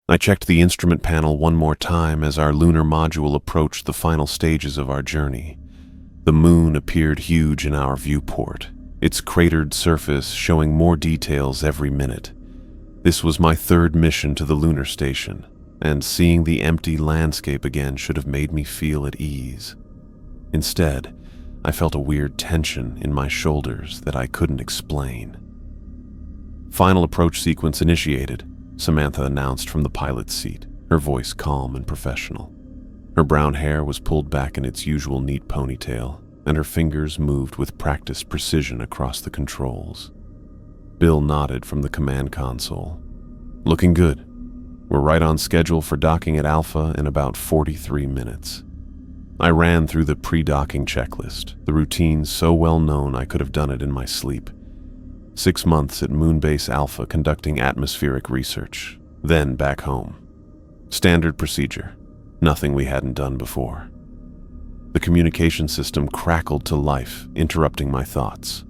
I checked the instrument panel one more time as our lunar module approached the final stages of our journey. The moon appeared huge in our viewport, its cratered surface showing more details every minute. This was my third mission to the lunar station, and seeing the empty landscape again should have made me feel at ease. Instead, I felt a weird tension in my shoulders that I couldn't explain. "Final approach sequence initiated," Samantha announced from the pilot's seat, her voice calm and professional. Her brown hair was pulled back in its usual neat ponytail, and her fingers moved with practiced precision across the controls. Bill nodded from the command console. "Looking good. We're right on schedule for docking at Alpha in about 43 minutes. I ran through the pre-docking checklist, the routine so well known I could have done it in my sleep. 6 months at Moonbase Alpha conducting atmospheric research, then back home. Standard procedure, nothing we hadn't done before. The communication system crackled to life, interrupting my thoughts.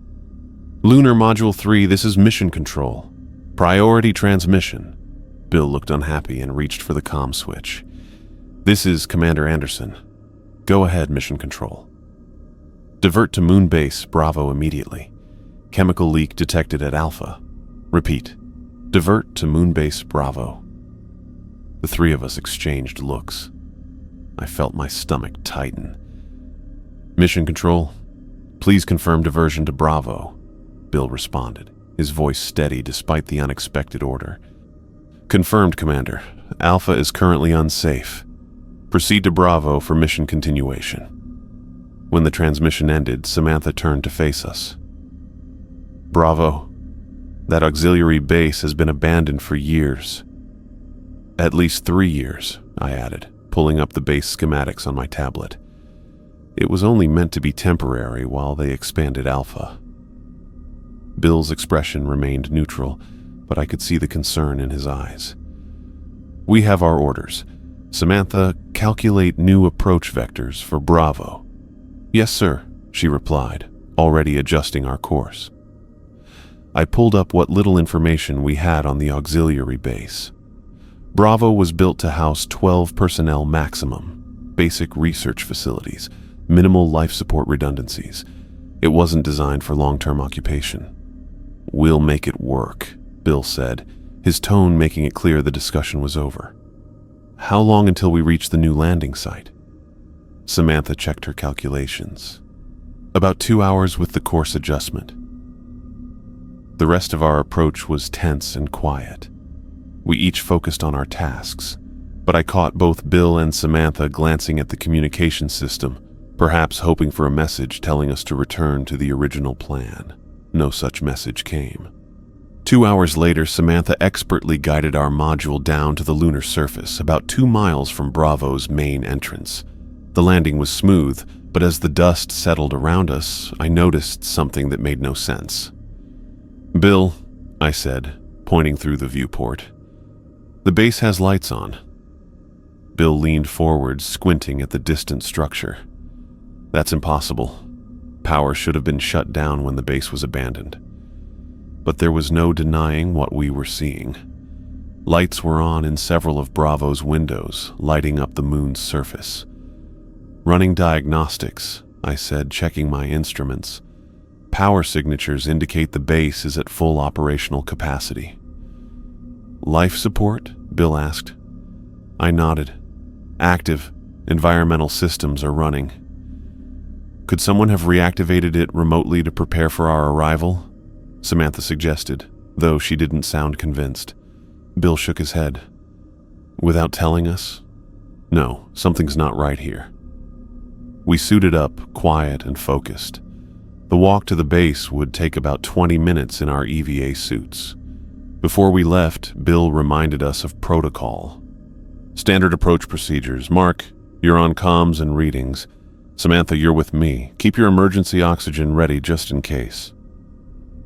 "Lunar Module 3, this is Mission Control. Priority transmission." Bill looked unhappy and reached for the comm switch. "This is Commander Anderson. Go ahead, Mission Control. Divert to Moonbase Bravo immediately. Chemical leak detected at Alpha. Repeat. Divert to Moonbase Bravo." The three of us exchanged looks. I felt my stomach tighten. "Mission Control, please confirm diversion to Bravo," Bill responded, his voice steady despite the unexpected order. "Confirmed, Commander. Alpha is currently unsafe. Proceed to Bravo for mission continuation." When the transmission ended, Samantha turned to face us. "Bravo, that auxiliary base has been abandoned for years." "At least 3 years," I added, pulling up the base schematics on my tablet. "It was only meant to be temporary while they expanded Alpha." Bill's expression remained neutral, but I could see the concern in his eyes. "We have our orders. Samantha, calculate new approach vectors for Bravo." "Yes, sir," she replied, already adjusting our course. I pulled up what little information we had on the auxiliary base. Bravo was built to house 12 personnel maximum, basic research facilities, minimal life support redundancies. It wasn't designed for long-term occupation. "We'll make it work," Bill said, his tone making it clear the discussion was over. "How long until we reach the new landing site?" Samantha checked her calculations. "About 2 hours with the course adjustment." The rest of our approach was tense and quiet. We each focused on our tasks, but I caught both Bill and Samantha glancing at the communication system, perhaps hoping for a message telling us to return to the original plan. No such message came. 2 hours later, Samantha expertly guided our module down to the lunar surface, about 2 miles from Bravo's main entrance. The landing was smooth, but as the dust settled around us, I noticed something that made no sense. "Bill," I said, pointing through the viewport, "the base has lights on." Bill leaned forward, squinting at the distant structure. "That's impossible. Power should have been shut down when the base was abandoned." But there was no denying what we were seeing. Lights were on in several of Bravo's windows, lighting up the moon's surface. "Running diagnostics," I said, checking my instruments. "Power signatures indicate the base is at full operational capacity." "Life support?" Bill asked. I nodded. "Active. Environmental systems are running." "Could someone have reactivated it remotely to prepare for our arrival?" Samantha suggested, though she didn't sound convinced. Bill shook his head. "Without telling us? No, something's not right here." We suited up, quiet and focused. The walk to the base would take about 20 minutes in our EVA suits. Before we left, Bill reminded us of protocol. "Standard approach procedures. Mark, you're on comms and readings. Samantha, you're with me. Keep your emergency oxygen ready just in case."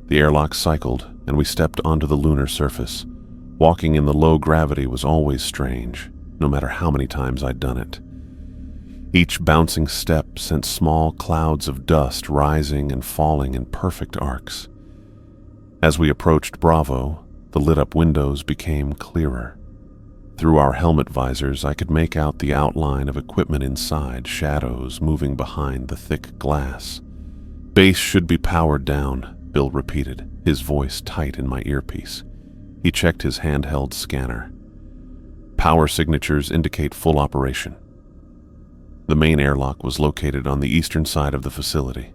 The airlock cycled, and we stepped onto the lunar surface. Walking in the low gravity was always strange, no matter how many times I'd done it. Each bouncing step sent small clouds of dust rising and falling in perfect arcs. As we approached Bravo, the lit-up windows became clearer. Through our helmet visors, I could make out the outline of equipment inside, shadows moving behind the thick glass. "Base should be powered down," Bill repeated, his voice tight in my earpiece. He checked his handheld scanner. "Power signatures indicate full operation." The main airlock was located on the eastern side of the facility.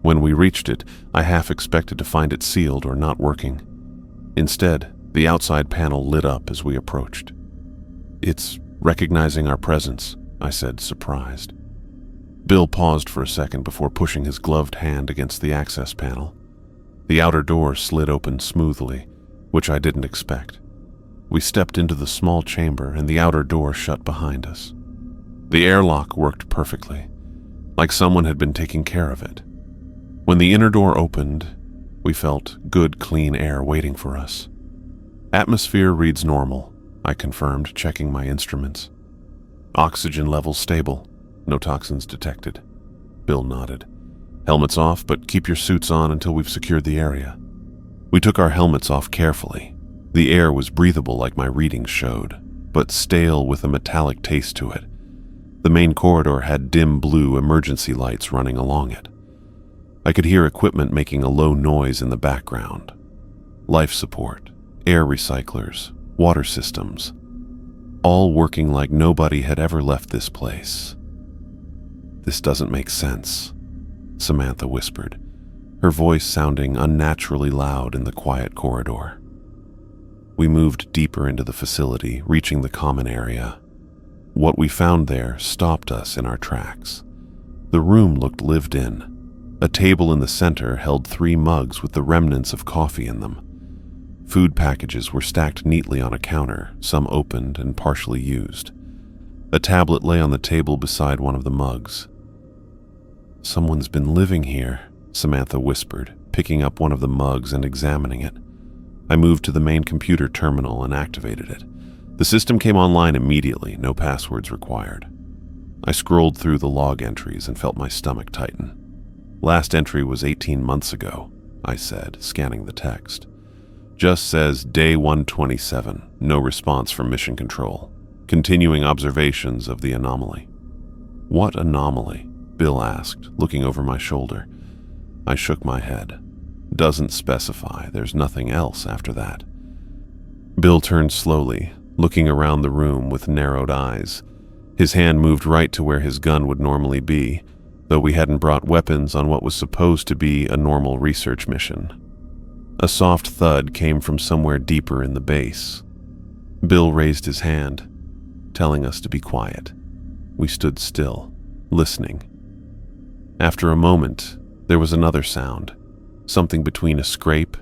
When we reached it, I half expected to find it sealed or not working. Instead, the outside panel lit up as we approached. "It's recognizing our presence," I said, surprised. Bill paused for a second before pushing his gloved hand against the access panel. The outer door slid open smoothly, which I didn't expect. We stepped into the small chamber and the outer door shut behind us. The airlock worked perfectly, like someone had been taking care of it. When the inner door opened, we felt good, clean air waiting for us. "Atmosphere reads normal," I confirmed, checking my instruments. "Oxygen levels stable. No toxins detected." Bill nodded. "Helmets off, but keep your suits on until we've secured the area." We took our helmets off carefully. The air was breathable like my readings showed, but stale with a metallic taste to it. The main corridor had dim blue emergency lights running along it. I could hear equipment making a low noise in the background. Life support, air recyclers, water systems, all working like nobody had ever left this place. "This doesn't make sense," Samantha whispered, her voice sounding unnaturally loud in the quiet corridor. We moved deeper into the facility, reaching the common area. What we found there stopped us in our tracks. The room looked lived in. A table in the center held 3 mugs with the remnants of coffee in them. Food packages were stacked neatly on a counter, some opened and partially used. A tablet lay on the table beside one of the mugs. "Someone's been living here," Samantha whispered, picking up one of the mugs and examining it. I moved to the main computer terminal and activated it. The system came online immediately, no passwords required. I scrolled through the log entries and felt my stomach tighten. "Last entry was 18 months ago," I said, scanning the text. "Just says day 127, no response from mission control. Continuing observations of the anomaly." "What anomaly?" Bill asked, looking over my shoulder. I shook my head. "Doesn't specify. There's nothing else after that." Bill turned slowly, looking around the room with narrowed eyes. His hand moved right to where his gun would normally be, though we hadn't brought weapons on what was supposed to be a normal research mission. A soft thud came from somewhere deeper in the base. Bill raised his hand, telling us to be quiet. We stood still, listening. After a moment, there was another sound, something between a scrape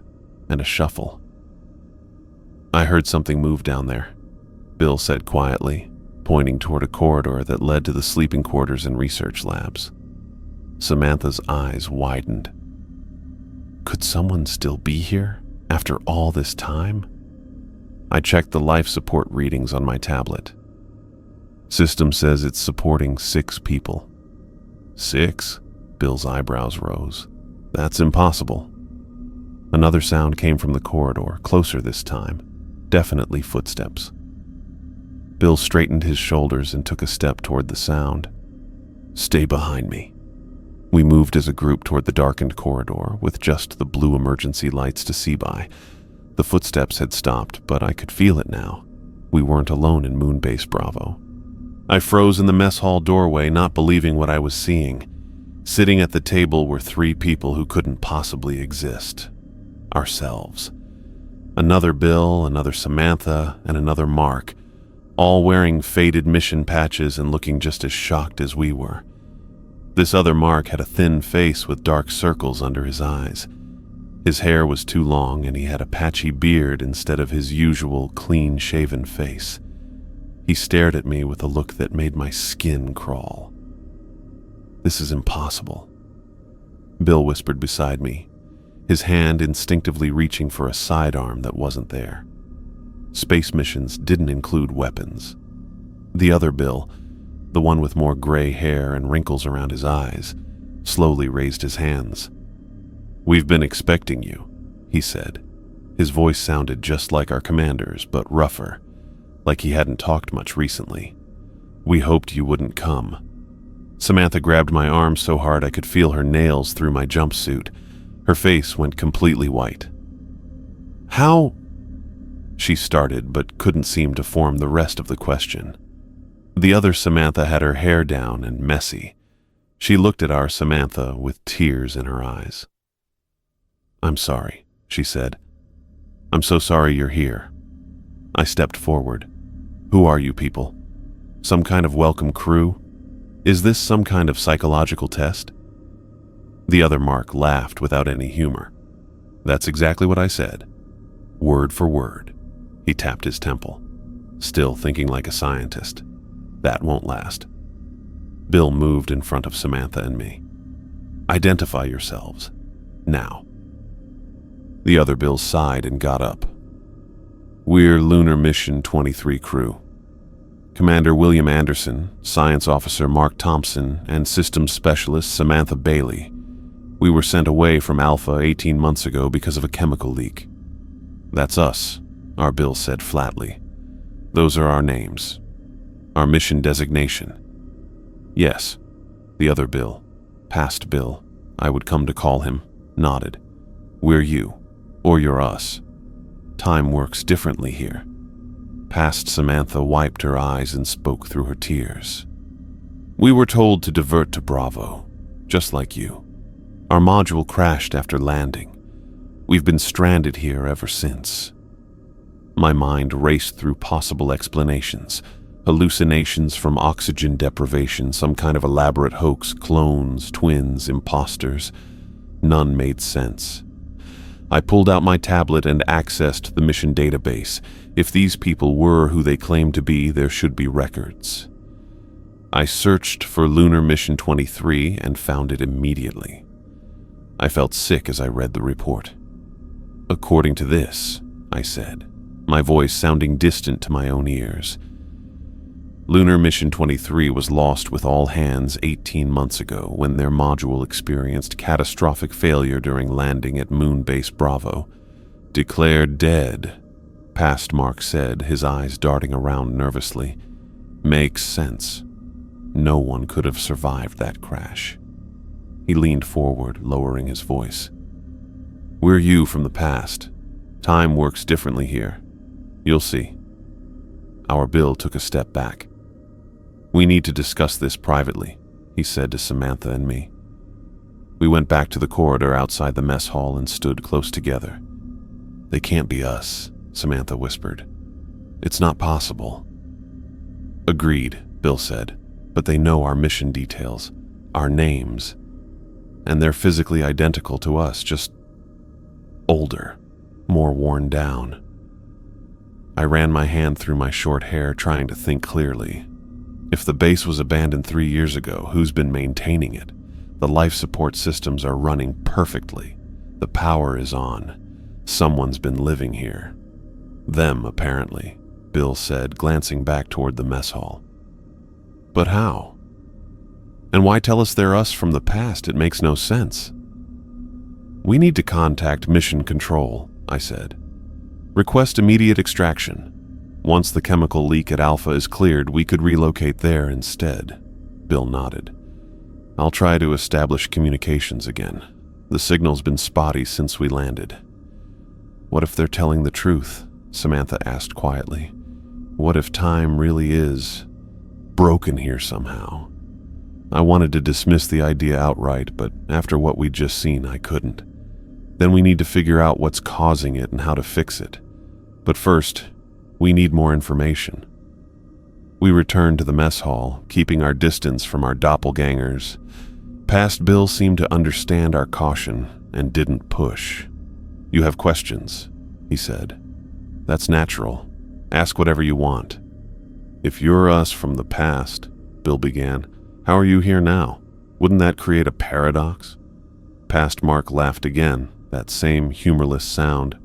and a shuffle. "I heard something move down there," Bill said quietly, pointing toward a corridor that led to the sleeping quarters and research labs. Samantha's eyes widened. Could someone still be here after all this time? I checked the life support readings on my tablet. System says it's supporting 6 people. 6? Bill's eyebrows rose. That's impossible. Another sound came from the corridor, closer this time. Definitely footsteps. Bill straightened his shoulders and took a step toward the sound. "Stay behind me." We moved as a group toward the darkened corridor, with just the blue emergency lights to see by. The footsteps had stopped, but I could feel it now. We weren't alone in Moonbase Bravo. I froze in the mess hall doorway, not believing what I was seeing. Sitting at the table were 3 people who couldn't possibly exist. Ourselves. Another Bill, another Samantha, and another Mark, all wearing faded mission patches and looking just as shocked as we were. This other Mark had a thin face with dark circles under his eyes. His hair was too long and he had a patchy beard instead of his usual clean-shaven face. He stared at me with a look that made my skin crawl. "This is impossible," Bill whispered beside me, his hand instinctively reaching for a sidearm that wasn't there. Space missions didn't include weapons. The other Bill, the one with more gray hair and wrinkles around his eyes, slowly raised his hands. "We've been expecting you," he said. His voice sounded just like our commander's, but rougher. like he hadn't talked much recently. "We hoped you wouldn't come." Samantha grabbed my arm so hard I could feel her nails through my jumpsuit. Her face went completely white. "How?" she started, but couldn't seem to form the rest of the question. The other Samantha had her hair down and messy. She looked at our Samantha with tears in her eyes. "I'm sorry," she said. "I'm so sorry you're here." I stepped forward. "Who are you people? Some kind of welcome crew? Is this some kind of psychological test?" The other Mark laughed without any humor. "That's exactly what I said. Word for word." He tapped his temple. Still thinking like a scientist. That won't last. Bill moved in front of Samantha and me. "Identify yourselves. Now." The other Bills sighed and got up. "We're Lunar Mission 23 crew. Commander William Anderson, Science Officer Mark Thompson, and Systems Specialist Samantha Bailey. We were sent away from Alpha 18 months ago because of a chemical leak." "That's us," our Bill said flatly. "Those are our names. Our mission designation." "Yes," the other Bill, past Bill, I would come to call him, nodded. "We're you, or you're us. Time works differently here." Past Samantha wiped her eyes and spoke through her tears. "We were told to divert to Bravo, just like you. Our module crashed after landing. We've been stranded here ever since." My mind raced through possible explanations. Hallucinations from oxygen deprivation, some kind of elaborate hoax, clones, twins, imposters. None made sense. I pulled out my tablet and accessed the mission database. If these people were who they claimed to be, there should be records. I searched for Lunar Mission 23 and found it immediately. I felt sick as I read the report. "According to this," I said, my voice sounding distant to my own ears. "Lunar Mission 23 was lost with all hands 18 months ago when their module experienced catastrophic failure during landing at Moon Base Bravo. Declared dead," Past Mark said, his eyes darting around nervously. "Makes sense. No one could have survived that crash." He leaned forward, lowering his voice. "We're you from the past. Time works differently here. You'll see." Our Bill took a step back. "We need to discuss this privately," he said to Samantha and me. We went back to the corridor outside the mess hall and stood close together. "They can't be us," Samantha whispered. "It's not possible." "Agreed," Bill said, "but they know our mission details, our names, and they're physically identical to us, just older, more worn down." I ran my hand through my short hair, trying to think clearly. If the base was abandoned 3 years ago, who's been maintaining it? The life support systems are running perfectly. The power is on. Someone's been living here. "Them, apparently," Bill said, glancing back toward the mess hall. "But how? And why tell us they're us from the past? It makes no sense." "We need to contact Mission Control," I said. "Request immediate extraction. Once the chemical leak at Alpha is cleared, we could relocate there instead." Bill nodded. "I'll try to establish communications again. The signal's been spotty since we landed." "What if they're telling the truth?" Samantha asked quietly. "What if time really is broken here somehow?" I wanted to dismiss the idea outright, but after what we'd just seen, I couldn't. Then we need to figure out what's causing it and how to fix it. But first, we need more information. We returned to the mess hall, keeping our distance from our doppelgangers. Past Bill seemed to understand our caution and didn't push. "You have questions," he said. "That's natural. Ask whatever you want." "If you're us from the past," Bill began, "how are you here now? Wouldn't that create a paradox?" Past Mark laughed again, that same humorless sound.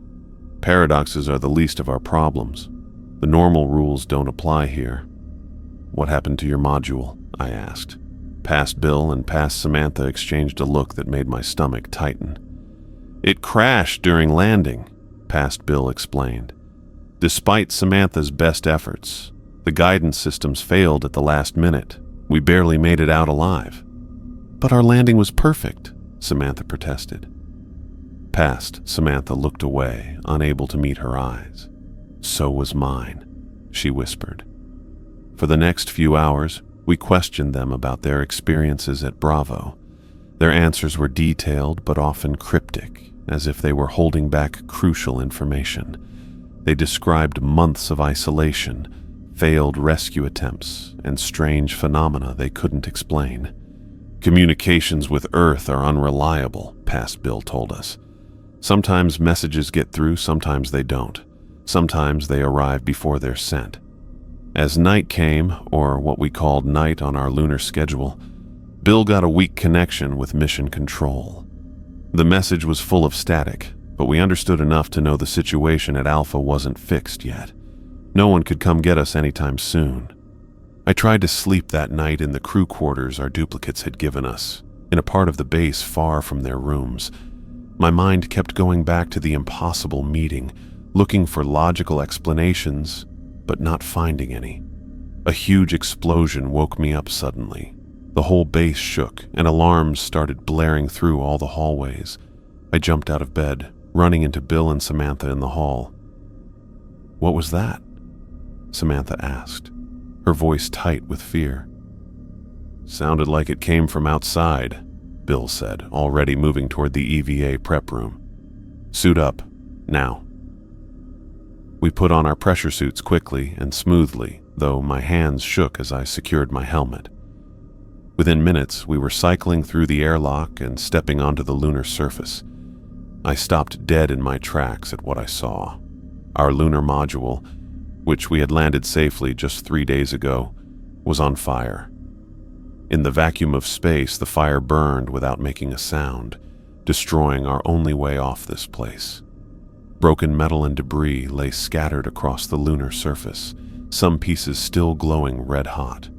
"Paradoxes are the least of our problems. The normal rules don't apply here." "What happened to your module?" I asked. Past Bill and past Samantha exchanged a look that made my stomach tighten. "It crashed during landing," Past Bill explained. Despite Samantha's best efforts, the guidance systems failed at the last minute. We barely made it out alive. But our landing was perfect, Samantha protested. Past Samantha looked away, unable to meet her eyes. So was mine, she whispered. For the next few hours, we questioned them about their experiences at Bravo. Their answers were detailed but often cryptic, as if they were holding back crucial information. They described months of isolation, failed rescue attempts, and strange phenomena they couldn't explain. Communications with Earth are unreliable, Past Bill told us. Sometimes messages get through, sometimes they don't. Sometimes they arrive before they're sent. As night came, or what we called night on our lunar schedule, Bill got a weak connection with Mission Control. The message was full of static, but we understood enough to know the situation at Alpha wasn't fixed yet. No one could come get us anytime soon. I tried to sleep that night in the crew quarters our duplicates had given us, in a part of the base far from their rooms. My mind kept going back to the impossible meeting, looking for logical explanations, but not finding any. A huge explosion woke me up suddenly. The whole base shook, and alarms started blaring through all the hallways. I jumped out of bed, running into Bill and Samantha in the hall. "What was that?" Samantha asked, her voice tight with fear. "Sounded like it came from outside," Bill said, already moving toward the EVA prep room. "Suit up, now." We put on our pressure suits quickly and smoothly, though my hands shook as I secured my helmet. Within minutes, we were cycling through the airlock and stepping onto the lunar surface. I stopped dead in my tracks at what I saw. Our lunar module, which we had landed safely just 3 days ago, was on fire. In the vacuum of space, the fire burned without making a sound, destroying our only way off this place. Broken metal and debris lay scattered across the lunar surface, some pieces still glowing red hot.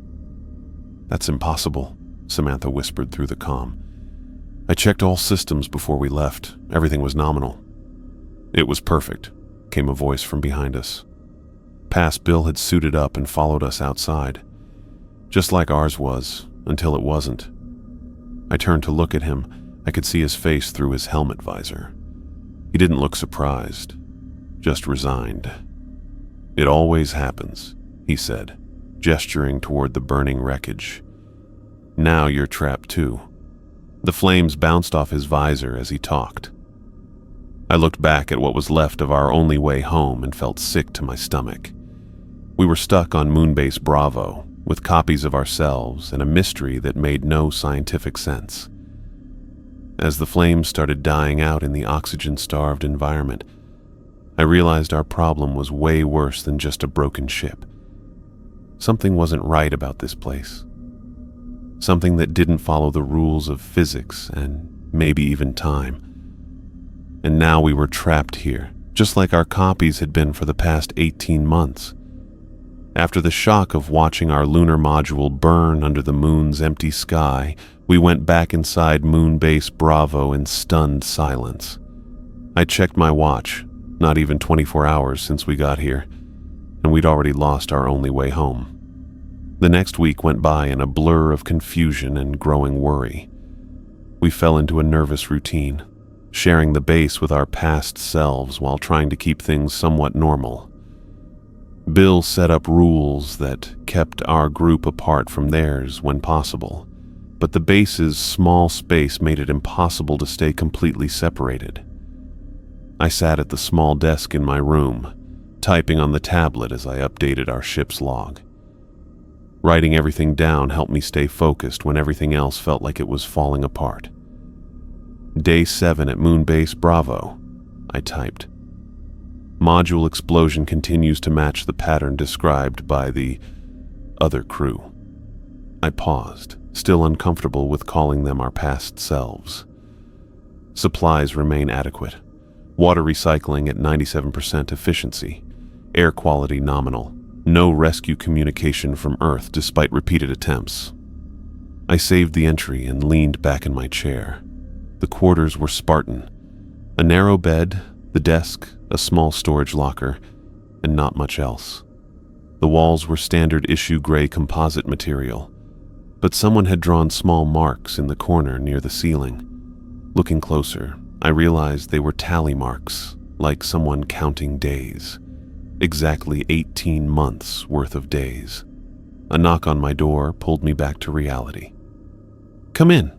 "That's impossible," Samantha whispered through the comm. "I checked all systems before we left. Everything was nominal." "It was perfect," came a voice from behind us. Past Bill had suited up and followed us outside. Just like ours was, until it wasn't. I turned to look at him. I could see his face through his helmet visor. He didn't look surprised, just resigned. "It always happens," he said, gesturing toward the burning wreckage. "Now you're trapped too." The flames bounced off his visor as he talked. I looked back at what was left of our only way home and felt sick to my stomach. We were stuck on Moonbase Bravo, with copies of ourselves and a mystery that made no scientific sense. As the flames started dying out in the oxygen-starved environment, I realized our problem was way worse than just a broken ship. Something wasn't right about this place. Something that didn't follow the rules of physics and maybe even time. And now we were trapped here, just like our copies had been for the past 18 months. After the shock of watching our lunar module burn under the moon's empty sky, we went back inside Moonbase Bravo in stunned silence. I checked my watch, not even 24 hours since we got here, and we'd already lost our only way home. The next week went by in a blur of confusion and growing worry. We fell into a nervous routine, sharing the base with our past selves while trying to keep things somewhat normal. Bill set up rules that kept our group apart from theirs when possible, but the base's small space made it impossible to stay completely separated. I sat at the small desk in my room, typing on the tablet as I updated our ship's log. Writing everything down helped me stay focused when everything else felt like it was falling apart. "Day 7 at Moonbase Bravo," I typed. "Module explosion continues to match the pattern described by the other crew." I paused, still uncomfortable with calling them our past selves. "Supplies remain adequate. Water recycling at 97% efficiency. Air quality nominal. No rescue communication from Earth despite repeated attempts." I saved the entry and leaned back in my chair. The quarters were Spartan. A narrow bed, the desk, a small storage locker, and not much else. The walls were standard issue gray composite material, but someone had drawn small marks in the corner near the ceiling. Looking closer, I realized they were tally marks, like someone counting days. Exactly 18 months worth of days. A knock on my door pulled me back to reality. "Come in,"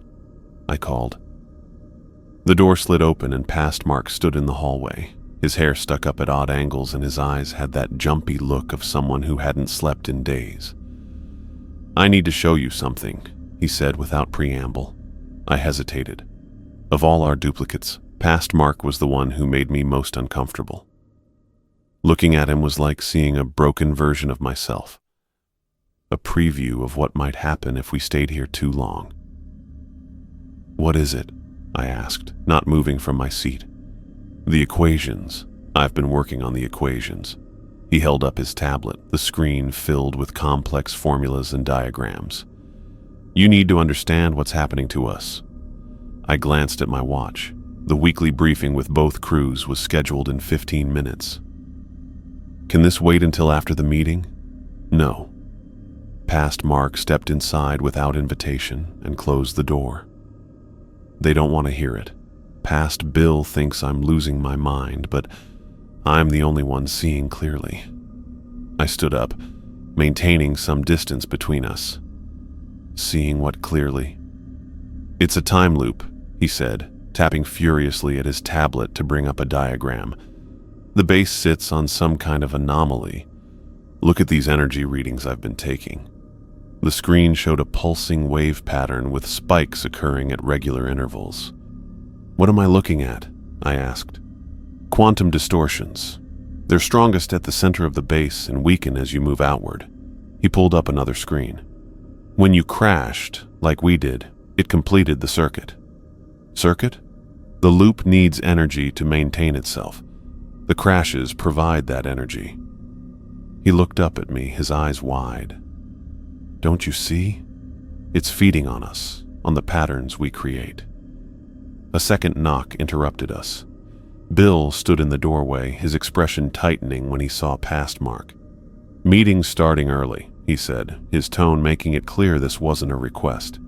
I called. The door slid open and past Mark stood in the hallway. His hair stuck up at odd angles and his eyes had that jumpy look of someone who hadn't slept in days. "I need to show you something," he said without preamble. I hesitated. Of all our duplicates, past Mark was the one who made me most uncomfortable. Looking at him was like seeing a broken version of myself. A preview of what might happen if we stayed here too long. "What is it?" I asked, not moving from my seat. "The equations. I've been working on the equations." He held up his tablet, the screen filled with complex formulas and diagrams. "You need to understand what's happening to us." I glanced at my watch. The weekly briefing with both crews was scheduled in 15 minutes. "Can this wait until after the meeting?" "No." Past Mark stepped inside without invitation and closed the door. "They don't want to hear it. Past Bill thinks I'm losing my mind, but I'm the only one seeing clearly." I stood up, maintaining some distance between us. "Seeing what clearly?" "It's a time loop," he said, tapping furiously at his tablet to bring up a diagram. "The base sits on some kind of anomaly. Look at these energy readings I've been taking." The screen showed a pulsing wave pattern with spikes occurring at regular intervals. "What am I looking at?" I asked. "Quantum distortions. They're strongest at the center of the base and weaken as you move outward." He pulled up another screen. "When you crashed, like we did, it completed the circuit." "Circuit?" "The loop needs energy to maintain itself. The crashes provide that energy." He looked up at me, his eyes wide. "Don't you see? It's feeding on us, on the patterns we create." A second knock interrupted us. Bill stood in the doorway, his expression tightening when he saw past Mark. "Meeting's starting early," he said, his tone making it clear this wasn't a request.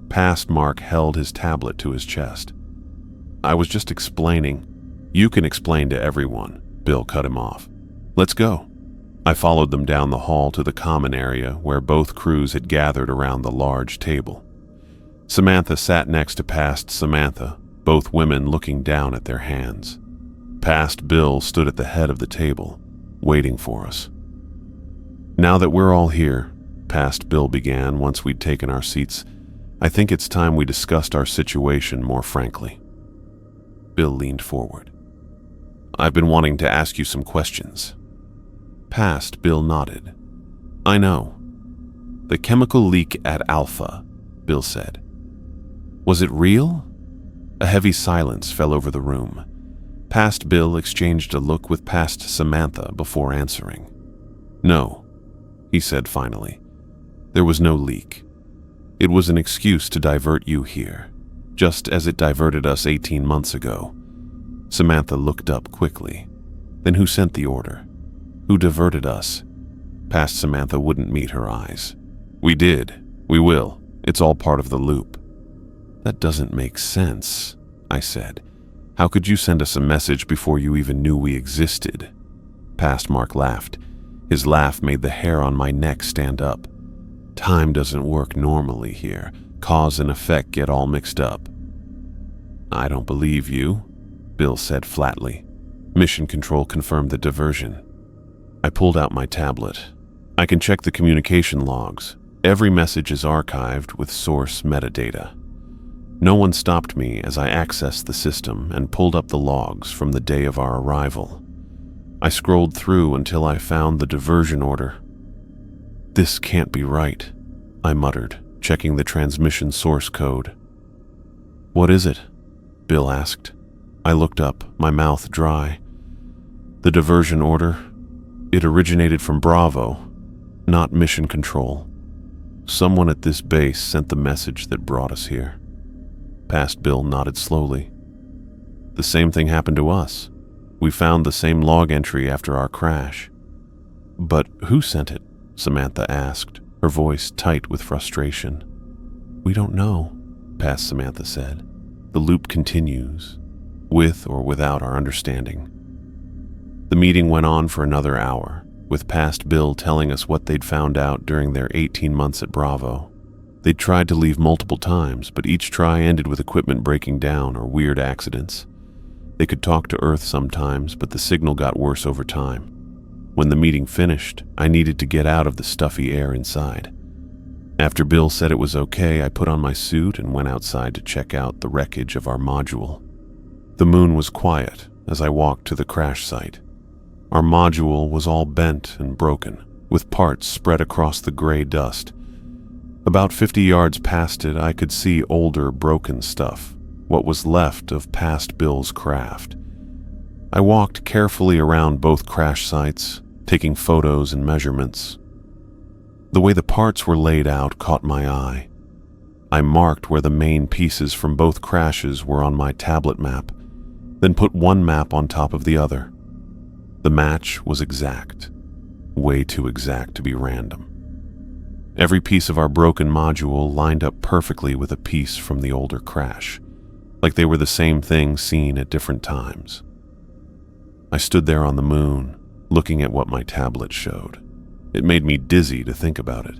Past Mark held his tablet to his chest. "I was just explaining." "You can explain to everyone," Bill cut him off. "Let's go." I followed them down the hall to the common area where both crews had gathered around the large table. Samantha sat next to past Samantha, both women looking down at their hands. Past Bill stood at the head of the table, waiting for us. "Now that we're all here," past Bill began once we'd taken our seats, "I think it's time we discussed our situation more frankly." Bill leaned forward. "I've been wanting to ask you some questions." Past Bill nodded. "I know. The chemical leak at Alpha," Bill said. "Was it real?" A heavy silence fell over the room. Past Bill exchanged a look with past Samantha before answering. "No," he said finally. "There was no leak. It was an excuse to divert you here, just as it diverted us 18 months ago." Samantha looked up quickly. "Then who sent the order? Who diverted us?" Past Samantha wouldn't meet her eyes. "We did. We will. It's all part of the loop." "That doesn't make sense," I said. "How could you send us a message before you even knew we existed?" Past Mark laughed. His laugh made the hair on my neck stand up. "Time doesn't work normally here. Cause and effect get all mixed up." "I don't believe you," Bill said flatly. Mission Control confirmed the diversion. I pulled out my tablet. "I can check the communication logs. Every message is archived with source metadata." No one stopped me as I accessed the system and pulled up the logs from the day of our arrival. I scrolled through until I found the diversion order. "This can't be right," I muttered, checking the transmission source code. "What is it?" Bill asked. I looked up, my mouth dry. "The diversion order, it originated from Bravo, not Mission Control. Someone at this base sent the message that brought us here." Past Bill nodded slowly. "The same thing happened to us. We found the same log entry after our crash." "But who sent it?" Samantha asked, her voice tight with frustration. "We don't know," Past Samantha said. "The loop continues, with or without our understanding." The meeting went on for another hour, with Past Bill telling us what they'd found out during their 18 months at Bravo. They'd tried to leave multiple times, but each try ended with equipment breaking down or weird accidents. They could talk to Earth sometimes, but the signal got worse over time. When the meeting finished, I needed to get out of the stuffy air inside. After Bill said it was okay, I put on my suit and went outside to check out the wreckage of our module. The moon was quiet as I walked to the crash site. Our module was all bent and broken, with parts spread across the gray dust. About 50 yards past it, I could see older, broken stuff, what was left of Past Bill's craft. I walked carefully around both crash sites, taking photos and measurements. The way the parts were laid out caught my eye. I marked where the main pieces from both crashes were on my tablet map, then put one map on top of the other. The match was exact, way too exact to be random. Every piece of our broken module lined up perfectly with a piece from the older crash, like they were the same thing seen at different times. I stood there on the moon, looking at what my tablet showed. It made me dizzy to think about it.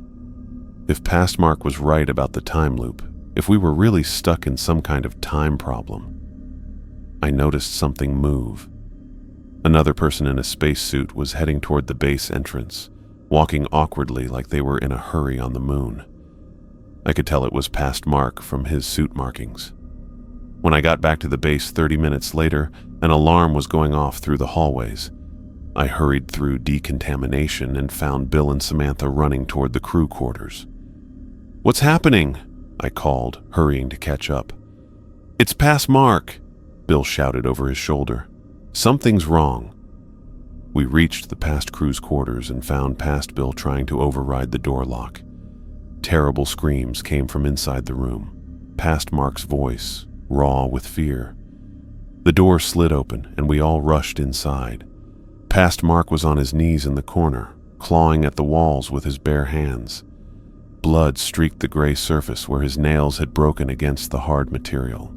If Pastmark was right about the time loop, if we were really stuck in some kind of time problem. I noticed something move. Another person in a spacesuit was heading toward the base entrance, walking awkwardly like they were in a hurry on the moon. I could tell it was Pastmark from his suit markings. When I got back to the base 30 minutes later, an alarm was going off through the hallways. I hurried through decontamination and found Bill and Samantha running toward the crew quarters. "What's happening?" I called, hurrying to catch up. "It's Pastmark," Bill shouted over his shoulder. "Something's wrong." We reached the Past crew's quarters and found Past Bill trying to override the door lock. Terrible screams came from inside the room. Pastmark's voice, raw with fear. The door slid open and we all rushed inside. Pastmark was on his knees in the corner, clawing at the walls with his bare hands. Blood streaked the gray surface where his nails had broken against the hard material.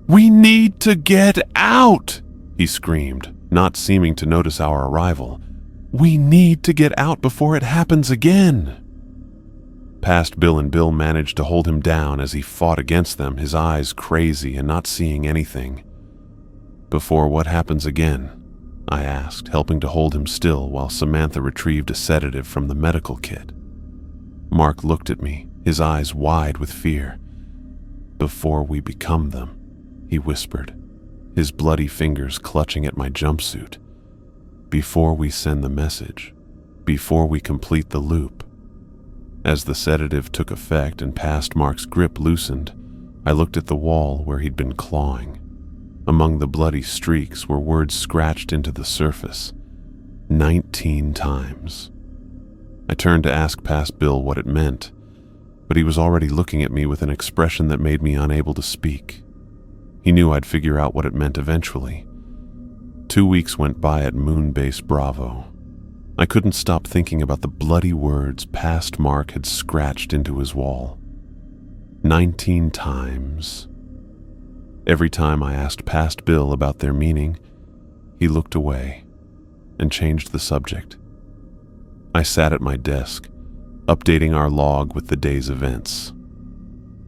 "We need to get out!" he screamed, not seeming to notice our arrival. "We need to get out before it happens again!" Past Bill and Bill managed to hold him down as he fought against them, his eyes crazy and not seeing anything. "Before what happens again?" I asked, helping to hold him still while Samantha retrieved a sedative from the medical kit. Mark looked at me, his eyes wide with fear. "Before we become them," he whispered, his bloody fingers clutching at my jumpsuit. "Before we send the message, before we complete the loop." As the sedative took effect and Pastmark's grip loosened, I looked at the wall where he'd been clawing. Among the bloody streaks were words scratched into the surface. 19 times. I turned to ask Past Bill what it meant, but he was already looking at me with an expression that made me unable to speak. He knew I'd figure out what it meant eventually. 2 weeks went by at Moon Base Bravo. I couldn't stop thinking about the bloody words Pastmark had scratched into his wall. 19 times. Every time I asked Past Bill about their meaning, he looked away and changed the subject. I sat at my desk, updating our log with the day's events.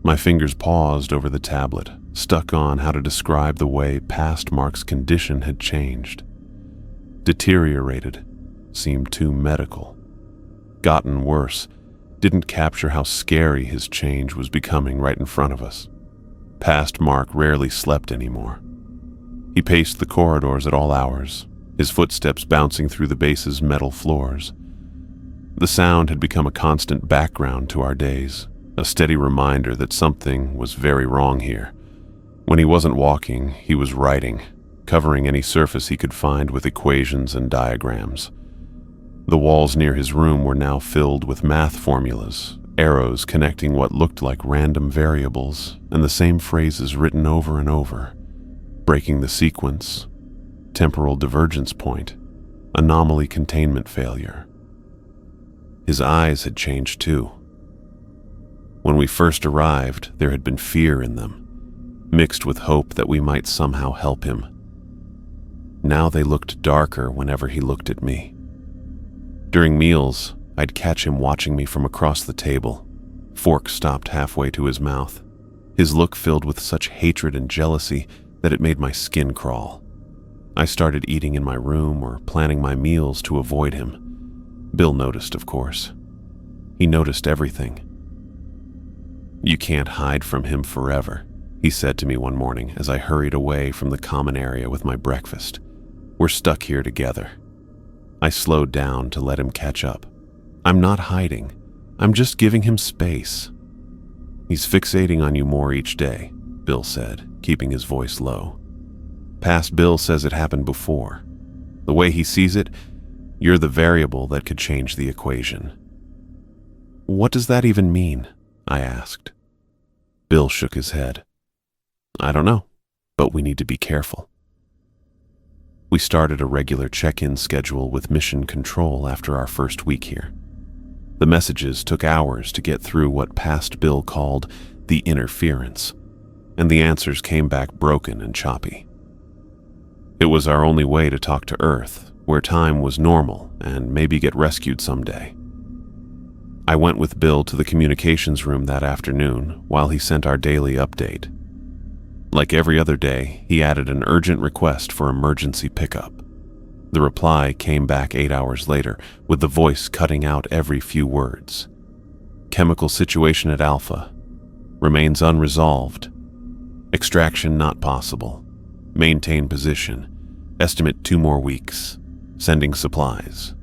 My fingers paused over the tablet, stuck on how to describe the way Pastmark's condition had changed. Deteriorated seemed too medical. Gotten worse didn't capture how scary his change was becoming right in front of us. Pastmark rarely slept anymore. He paced the corridors at all hours, his footsteps bouncing through the base's metal floors. The sound had become a constant background to our days, a steady reminder that something was very wrong here. When he wasn't walking, he was writing, covering any surface he could find with equations and diagrams. The walls near his room were now filled with math formulas, arrows connecting what looked like random variables, and the same phrases written over and over, breaking the sequence. temporal divergence point, anomaly containment failure. His eyes had changed too. When we first arrived, there had been fear in them, mixed with hope that we might somehow help him. Now they looked darker whenever he looked at me. During meals, I'd catch him watching me from across the table, fork stopped halfway to his mouth, his look filled with such hatred and jealousy that it made my skin crawl. I started eating in my room or planning my meals to avoid him. Bill noticed, of course. He noticed everything. "You can't hide from him forever," he said to me one morning as I hurried away from the common area with my breakfast. "We're stuck here together." I slowed down to let him catch up. "I'm not hiding. I'm just giving him space." "He's fixating on you more each day," Bill said, keeping his voice low. "Past Bill says it happened before. The way he sees it, you're the variable that could change the equation." "What does that even mean?" I asked. Bill shook his head. "I don't know, but we need to be careful." We started a regular check-in schedule with Mission Control after our first week here. The messages took hours to get through what past Bill called the interference, and the answers came back broken and choppy. It was our only way to talk to Earth, where time was normal and maybe get rescued someday. I went with Bill to the communications room that afternoon while he sent our daily update. Like every other day, he added an urgent request for emergency pickup. The reply came back 8 hours later, with the voice cutting out every few words. "Chemical situation at Alpha. Remains unresolved. Extraction not possible. Maintain position. Estimate 2 more weeks. Sending supplies."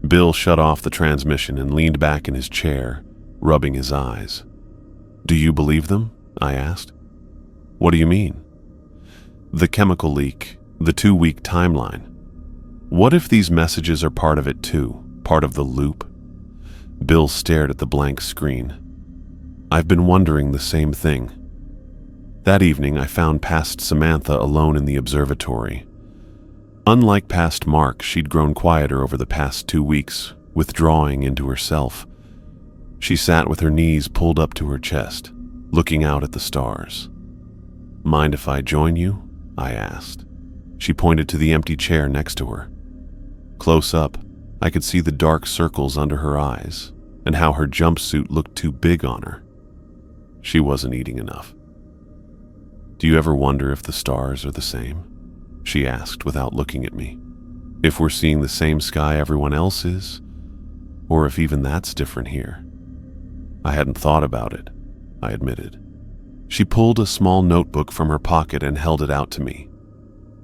Bill shut off the transmission and leaned back in his chair, rubbing his eyes. "Do you believe them?" I asked. "What do you mean?" "The chemical leak, the 2-week timeline. What if these messages are part of it too, part of the loop?" Bill stared at the blank screen. "I've been wondering the same thing." That evening, I found past Samantha alone in the observatory. Unlike past Mark, she'd grown quieter over the past 2 weeks, withdrawing into herself. She sat with her knees pulled up to her chest, looking out at the stars. "Mind if I join you?" I asked. She pointed to the empty chair next to her. Close up, I could see the dark circles under her eyes and how her jumpsuit looked too big on her. She wasn't eating enough. "Do you ever wonder if the stars are the same?" she asked without looking at me. "If we're seeing the same sky everyone else is, or if even that's different here?" I hadn't thought about it, I admitted. She pulled a small notebook from her pocket and held it out to me.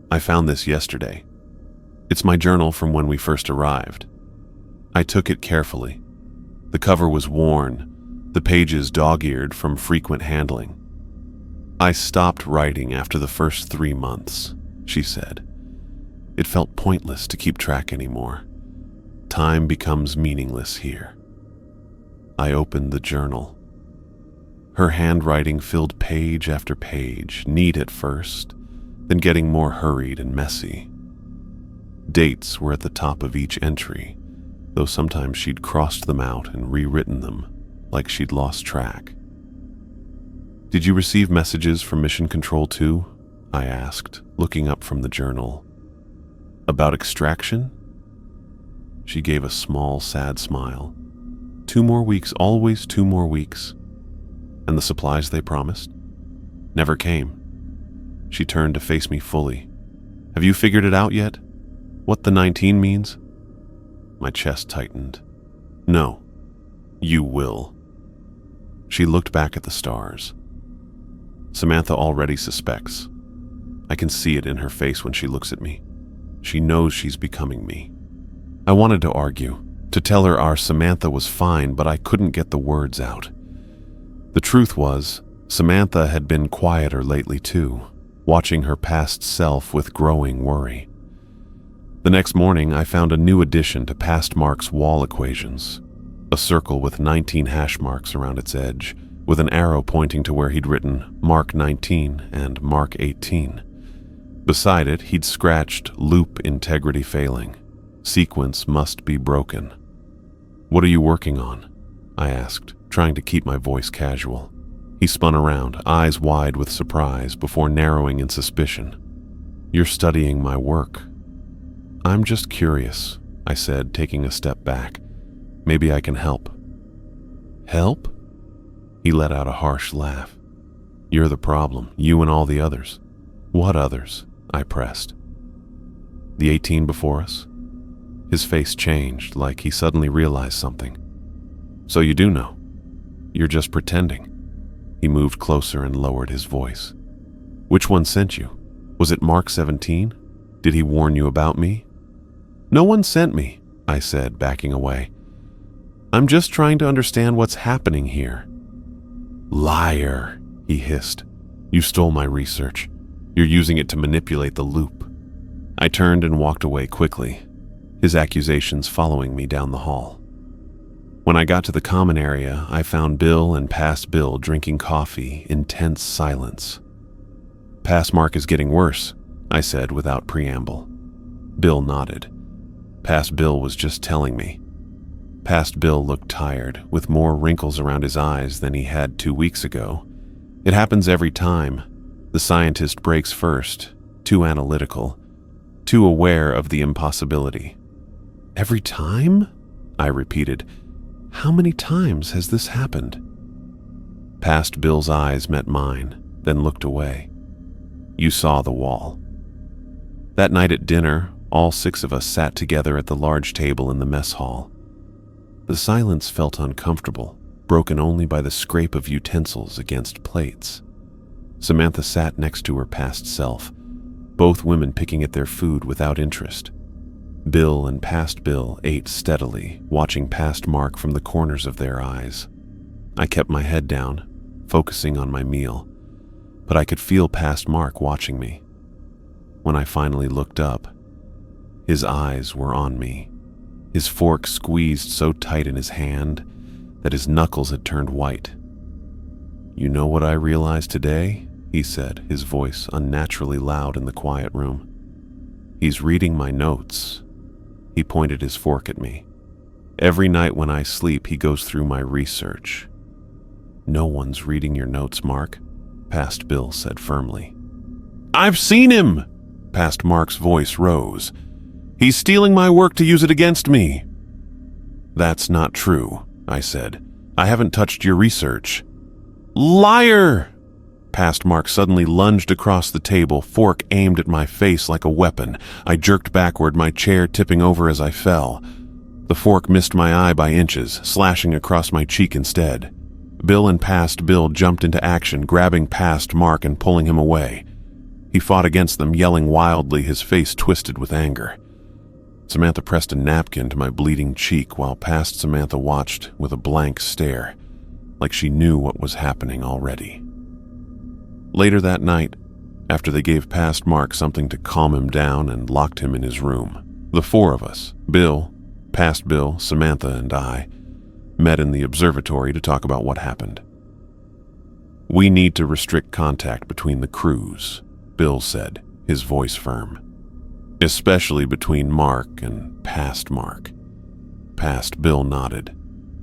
"I found this yesterday. It's my journal from when we first arrived." I took it carefully. The cover was worn, the pages dog-eared from frequent handling. "I stopped writing after the first 3 months," she said. "It felt pointless to keep track anymore. Time becomes meaningless here." I opened the journal. Her handwriting filled page after page, neat at first, then getting more hurried and messy. Dates were at the top of each entry, though sometimes she'd crossed them out and rewritten them, like she'd lost track. "Did you receive messages from Mission Control too?" I asked, looking up from the journal. "About extraction?" She gave a small, sad smile. 2 more weeks, always 2 more weeks. And the supplies they promised? Never came. She turned to face me fully. "Have you figured it out yet? What the 19 means?" My chest tightened. "No. You will." She looked back at the stars. "Samantha already suspects. I can see it in her face when she looks at me. She knows she's becoming me." I wanted to argue, to tell her our Samantha was fine, but I couldn't get the words out. The truth was, Samantha had been quieter lately too, watching her past self with growing worry. The next morning, I found a new addition to past Mark's wall equations, a circle with 19 hash marks around its edge, with an arrow pointing to where he'd written Mark 19 and Mark 18. Beside it, he'd scratched "Loop integrity failing. Sequence must be broken." "What are you working on?" I asked, trying to keep my voice casual. He spun around, eyes wide with surprise, before narrowing in suspicion. "You're studying my work." "I'm just curious," I said, taking a step back. "Maybe I can help." "Help?" He let out a harsh laugh. "You're the problem, you and all the others." "What others?" I pressed. "The 18 before us?" His face changed, like he suddenly realized something. "So you do know. You're just pretending." He moved closer and lowered his voice. "Which one sent you? Was it Mark 17? Did he warn you about me?" "No one sent me," I said, backing away. "I'm just trying to understand what's happening here." "Liar," he hissed. "You stole my research. You're using it to manipulate the loop." I turned and walked away quickly, his accusations following me down the hall. When I got to the common area, I found Bill and Past Bill drinking coffee in tense silence. "Past Mark is getting worse," I said without preamble. Bill nodded. Past Bill was just telling me. Past Bill looked tired, with more wrinkles around his eyes than he had 2 weeks ago. It happens every time. The scientist breaks first, too analytical, too aware of the impossibility. "Every time?" I repeated. "How many times has this happened?" Past Bill's eyes met mine, then looked away. "You saw the wall." That night at dinner, all 6 of us sat together at the large table in the mess hall. The silence felt uncomfortable, broken only by the scrape of utensils against plates. Samantha sat next to her past self, both women picking at their food without interest. Bill and Past Bill ate steadily, watching Past Mark from the corners of their eyes. I kept my head down, focusing on my meal, but I could feel Past Mark watching me. When I finally looked up, his eyes were on me, his fork squeezed so tight in his hand that his knuckles had turned white. "You know what I realized today?" he said, his voice unnaturally loud in the quiet room. "He's reading my notes." He pointed his fork at me. "Every night when I sleep, he goes through my research." "No one's reading your notes, Mark," Past Bill said firmly. "I've seen him!" Past Mark's voice rose. "He's stealing my work to use it against me." "That's not true," I said. "I haven't touched your research." "Liar!" Past Mark suddenly lunged across the table, fork aimed at my face like a weapon. I jerked backward, my chair tipping over as I fell. The fork missed my eye by inches, slashing across my cheek instead. Bill and Past Bill jumped into action, grabbing Past Mark and pulling him away. He fought against them, yelling wildly, his face twisted with anger. Samantha pressed a napkin to my bleeding cheek while Past Samantha watched with a blank stare, like she knew what was happening already. Later that night, after they gave Past Mark something to calm him down and locked him in his room, the 4 of us, Bill, Past Bill, Samantha, and I, met in the observatory to talk about what happened. "We need to restrict contact between the crews," Bill said, his voice firm. "Especially between Mark and Past Mark." Past Bill nodded.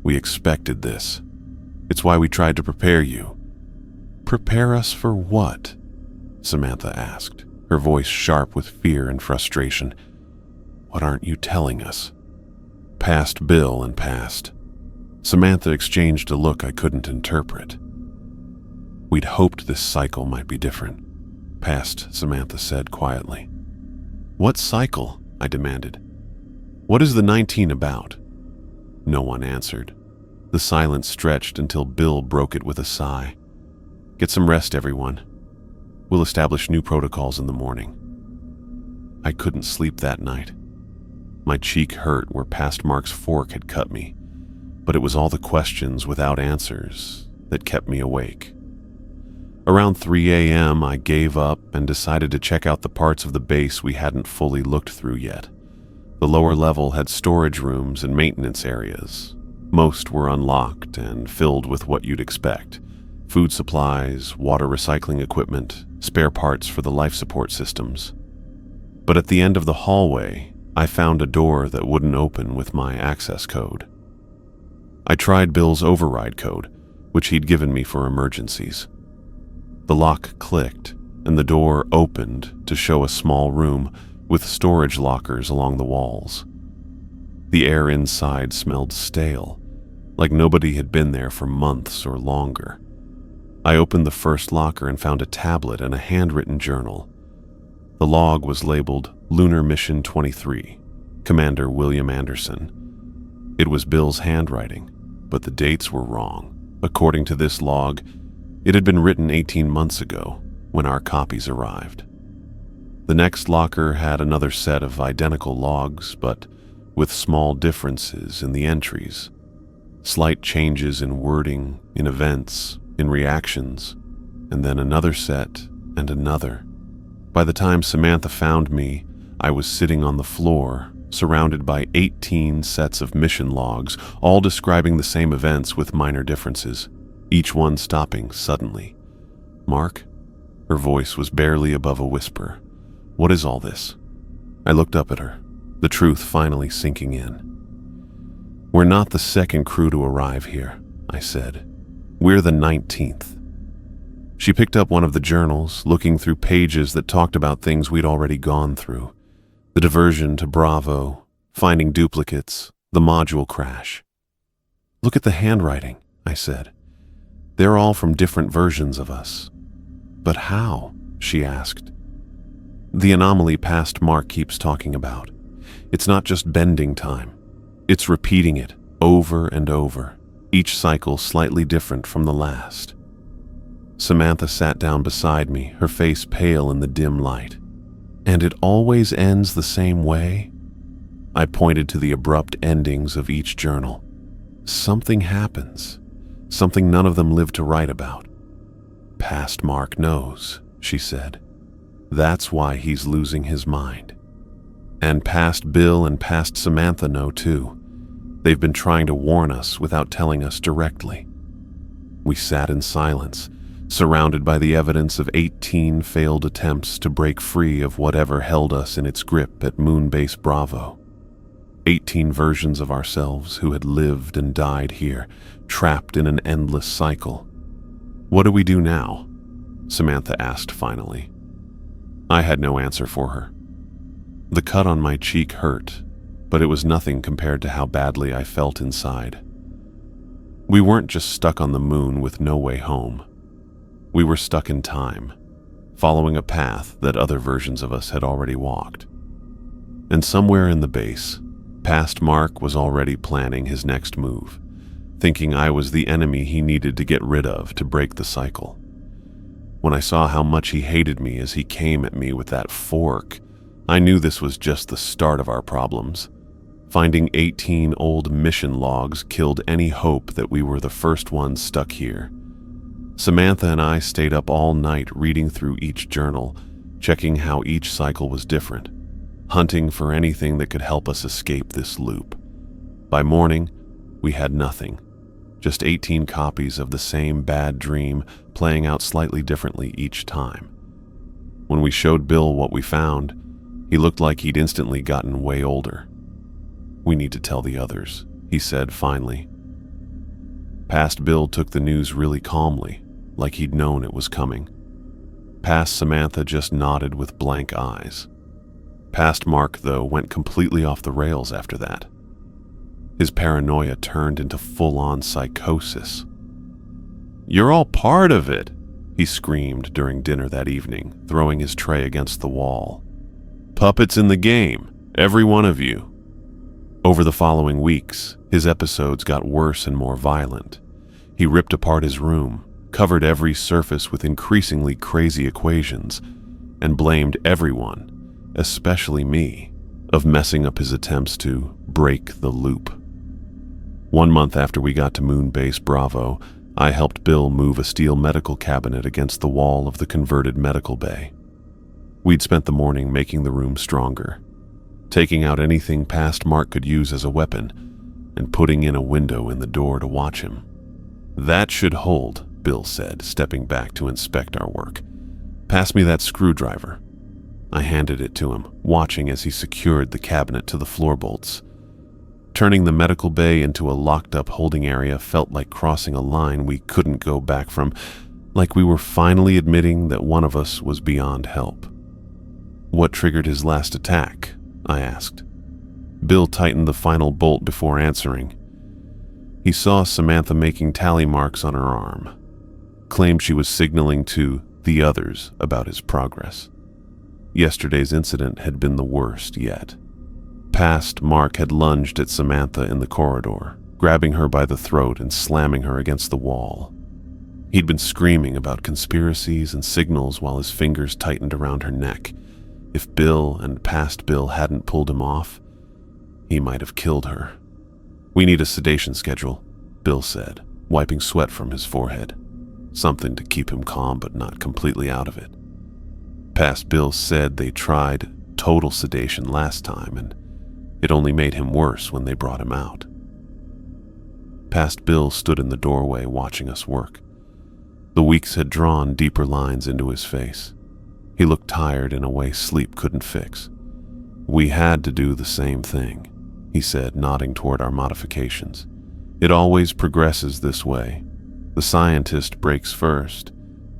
"We expected this. It's why we tried to prepare you." "Prepare us for what?" Samantha asked, her voice sharp with fear and frustration. "What aren't you telling us?" Past Bill and Past. Samantha exchanged a look I couldn't interpret. "We'd hoped this cycle might be different," Past Samantha said quietly. "What cycle?" I demanded. "What is the 19 about?" No one answered. The silence stretched until Bill broke it with a sigh. "Get some rest, everyone. We'll establish new protocols in the morning." I couldn't sleep that night. My cheek hurt where Past Mark's fork had cut me, but it was all the questions without answers that kept me awake. Around 3 a.m., I gave up and decided to check out the parts of the base we hadn't fully looked through yet. The lower level had storage rooms and maintenance areas. Most were unlocked and filled with what you'd expect: food supplies, water recycling equipment, spare parts for the life support systems. But at the end of the hallway, I found a door that wouldn't open with my access code. I tried Bill's override code, which he'd given me for emergencies. The lock clicked, and the door opened to show a small room with storage lockers along the walls. The air inside smelled stale, like nobody had been there for months or longer. I opened the first locker and found a tablet and a handwritten journal. The log was labeled Lunar Mission 23, Commander William Anderson. It was Bill's handwriting, but the dates were wrong. According to this log, it had been written 18 months ago when our copies arrived. The next locker had another set of identical logs, but with small differences in the entries. Slight changes in wording, in events, in reactions, and then another set and another. By the time Samantha found me, I was sitting on the floor, surrounded by 18 sets of mission logs, all describing the same events with minor differences, each one stopping suddenly. "Mark?" Her voice was barely above a whisper. "What is all this?" I looked up at her, the truth finally sinking in. "We're not the second crew to arrive here," I said. "We're the 19th. She picked up one of the journals, looking through pages that talked about things we'd already gone through. The diversion to Bravo, finding duplicates, the module crash. "Look at the handwriting," I said. "They're all from different versions of us." "But how?" she asked. "The anomaly past Mark keeps talking about. It's not just bending time. It's repeating it over and over, each cycle slightly different from the last." Samantha sat down beside me, her face pale in the dim light. "And it always ends the same way?" I pointed to the abrupt endings of each journal. "Something happens, something none of them live to write about." "Past Mark knows," she said. "That's why he's losing his mind. And past Bill and past Samantha know too. They've been trying to warn us without telling us directly." We sat in silence, surrounded by the evidence of 18 failed attempts to break free of whatever held us in its grip at Moon Base Bravo. 18 versions of ourselves who had lived and died here, trapped in an endless cycle. "What do we do now?" Samantha asked finally. I had no answer for her. The cut on my cheek hurt, but it was nothing compared to how badly I felt inside. We weren't just stuck on the moon with no way home. We were stuck in time, following a path that other versions of us had already walked. And somewhere in the base, past Mark was already planning his next move, thinking I was the enemy he needed to get rid of to break the cycle. When I saw how much he hated me as he came at me with that fork, I knew this was just the start of our problems. Finding 18 old mission logs killed any hope that we were the first ones stuck here. Samantha and I stayed up all night reading through each journal, checking how each cycle was different, hunting for anything that could help us escape this loop. By morning, we had nothing, just 18 copies of the same bad dream playing out slightly differently each time. When we showed Bill what we found, he looked like he'd instantly gotten way older. "We need to tell the others," he said finally. Past Bill took the news really calmly, like he'd known it was coming. Past Samantha just nodded with blank eyes. Past Mark, though, went completely off the rails after that. His paranoia turned into full-on psychosis. "You're all part of it," he screamed during dinner that evening, throwing his tray against the wall. "Puppets in the game, every one of you." Over the following weeks, his episodes got worse and more violent. He ripped apart his room, covered every surface with increasingly crazy equations, and blamed everyone, especially me, of messing up his attempts to break the loop. 1 month after we got to Moon Base Bravo, I helped Bill move a steel medical cabinet against the wall of the converted medical bay. We'd spent the morning making the room stronger, taking out anything past Mark could use as a weapon, and putting in a window in the door to watch him. "That should hold," Bill said, stepping back to inspect our work. "Pass me that screwdriver." I handed it to him, watching as he secured the cabinet to the floor bolts. Turning the medical bay into a locked-up holding area felt like crossing a line we couldn't go back from, like we were finally admitting that one of us was beyond help. "What triggered his last attack?" I asked. Bill tightened the final bolt before answering. He saw Samantha making tally marks on her arm. Claimed she was signaling to the others about his progress. Yesterday's incident had been the worst yet. Past Mark had lunged at Samantha in the corridor, grabbing her by the throat and slamming her against the wall. He'd been screaming about conspiracies and signals while his fingers tightened around her neck. If Bill and Past Bill hadn't pulled him off, he might have killed her. "We need a sedation schedule," Bill said, wiping sweat from his forehead. Something to keep him calm but not completely out of it. Past Bill said they tried total sedation last time, and it only made him worse when they brought him out. Past Bill stood in the doorway watching us work. The weeks had drawn deeper lines into his face. He looked tired in a way sleep couldn't fix. "We had to do the same thing," he said, nodding toward our modifications. "It always progresses this way. The scientist breaks first,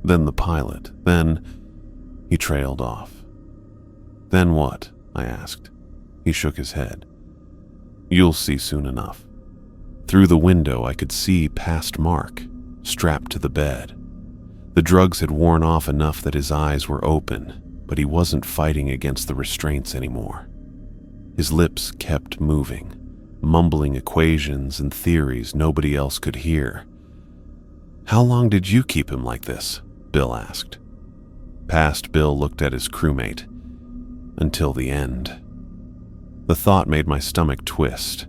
then the pilot, then..." He trailed off. "Then what?" I asked. He shook his head. "You'll see soon enough." Through the window, I could see past Mark, strapped to the bed. The drugs had worn off enough that his eyes were open, but he wasn't fighting against the restraints anymore. His lips kept moving, mumbling equations and theories nobody else could hear. "How long did you keep him like this?" Bill asked. Past Bill looked at his crewmate. "Until the end." The thought made my stomach twist.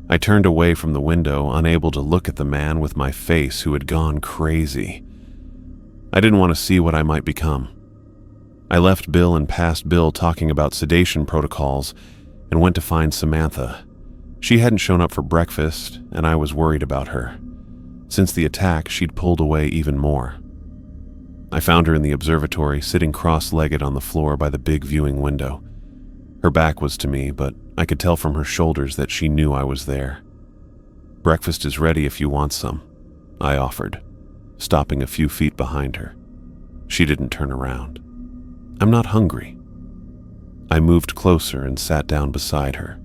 I turned away from the window, unable to look at the man with my face who had gone crazy. I didn't want to see what I might become. I left Bill and Past Bill talking about sedation protocols and went to find Samantha. She hadn't shown up for breakfast, and I was worried about her. Since the attack, she'd pulled away even more. I found her in the observatory, sitting cross-legged on the floor by the big viewing window. Her back was to me, but I could tell from her shoulders that she knew I was there. "Breakfast is ready if you want some," I offered, stopping a few feet behind her. She didn't turn around. "I'm not hungry." I moved closer and sat down beside her.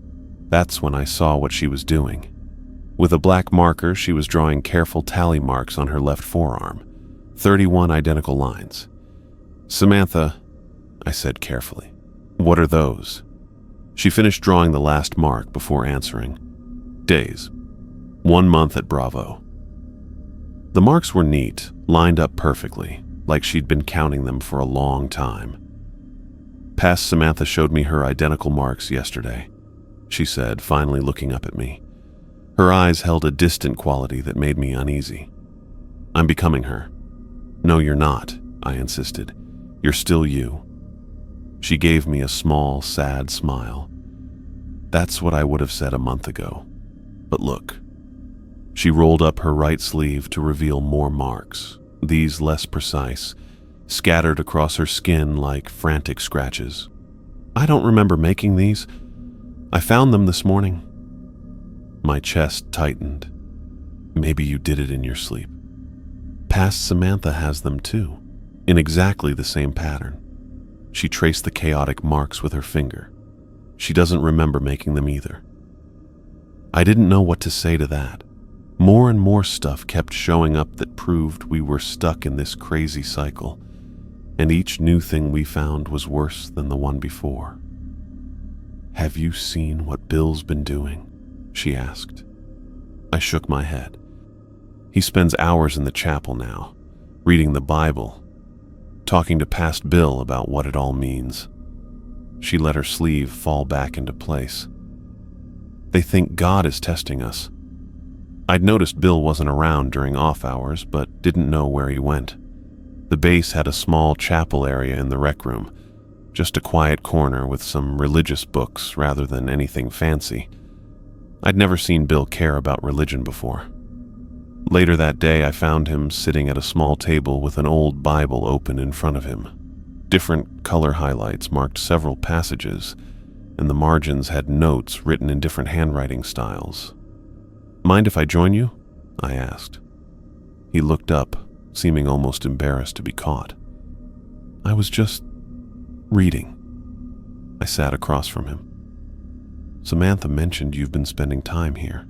That's when I saw what she was doing. With a black marker, she was drawing careful tally marks on her left forearm. 31 identical lines. "Samantha," I said carefully, "what are those?" She finished drawing the last mark before answering. "Days. 1 month at Bravo." The marks were neat, lined up perfectly, like she'd been counting them for a long time. Past Samantha showed me her identical marks yesterday, she said, finally looking up at me. Her eyes held a distant quality that made me uneasy. "I'm becoming her." "No, you're not," I insisted. "You're still you." She gave me a small, sad smile. That's what I would have said a month ago. But look. She rolled up her right sleeve to reveal more marks, these less precise, scattered across her skin like frantic scratches. "I don't remember making these. I found them this morning." My chest tightened. "Maybe you did it in your sleep." Past Samantha has them too, in exactly the same pattern. She traced the chaotic marks with her finger. She doesn't remember making them either. I didn't know what to say to that. More and more stuff kept showing up that proved we were stuck in this crazy cycle, and each new thing we found was worse than the one before. "Have you seen what Bill's been doing?" she asked. I shook my head. "He spends hours in the chapel now, reading the Bible, talking to Past Bill about what it all means." She let her sleeve fall back into place. "They think God is testing us." I'd noticed Bill wasn't around during off hours, but didn't know where he went. The base had a small chapel area in the rec room, just a quiet corner with some religious books rather than anything fancy. I'd never seen Bill care about religion before. Later that day, I found him sitting at a small table with an old Bible open in front of him. Different color highlights marked several passages, and the margins had notes written in different handwriting styles. "Mind if I join you?" I asked. He looked up, seeming almost embarrassed to be caught. "I was just reading." I sat across from him. "Samantha mentioned you've been spending time here."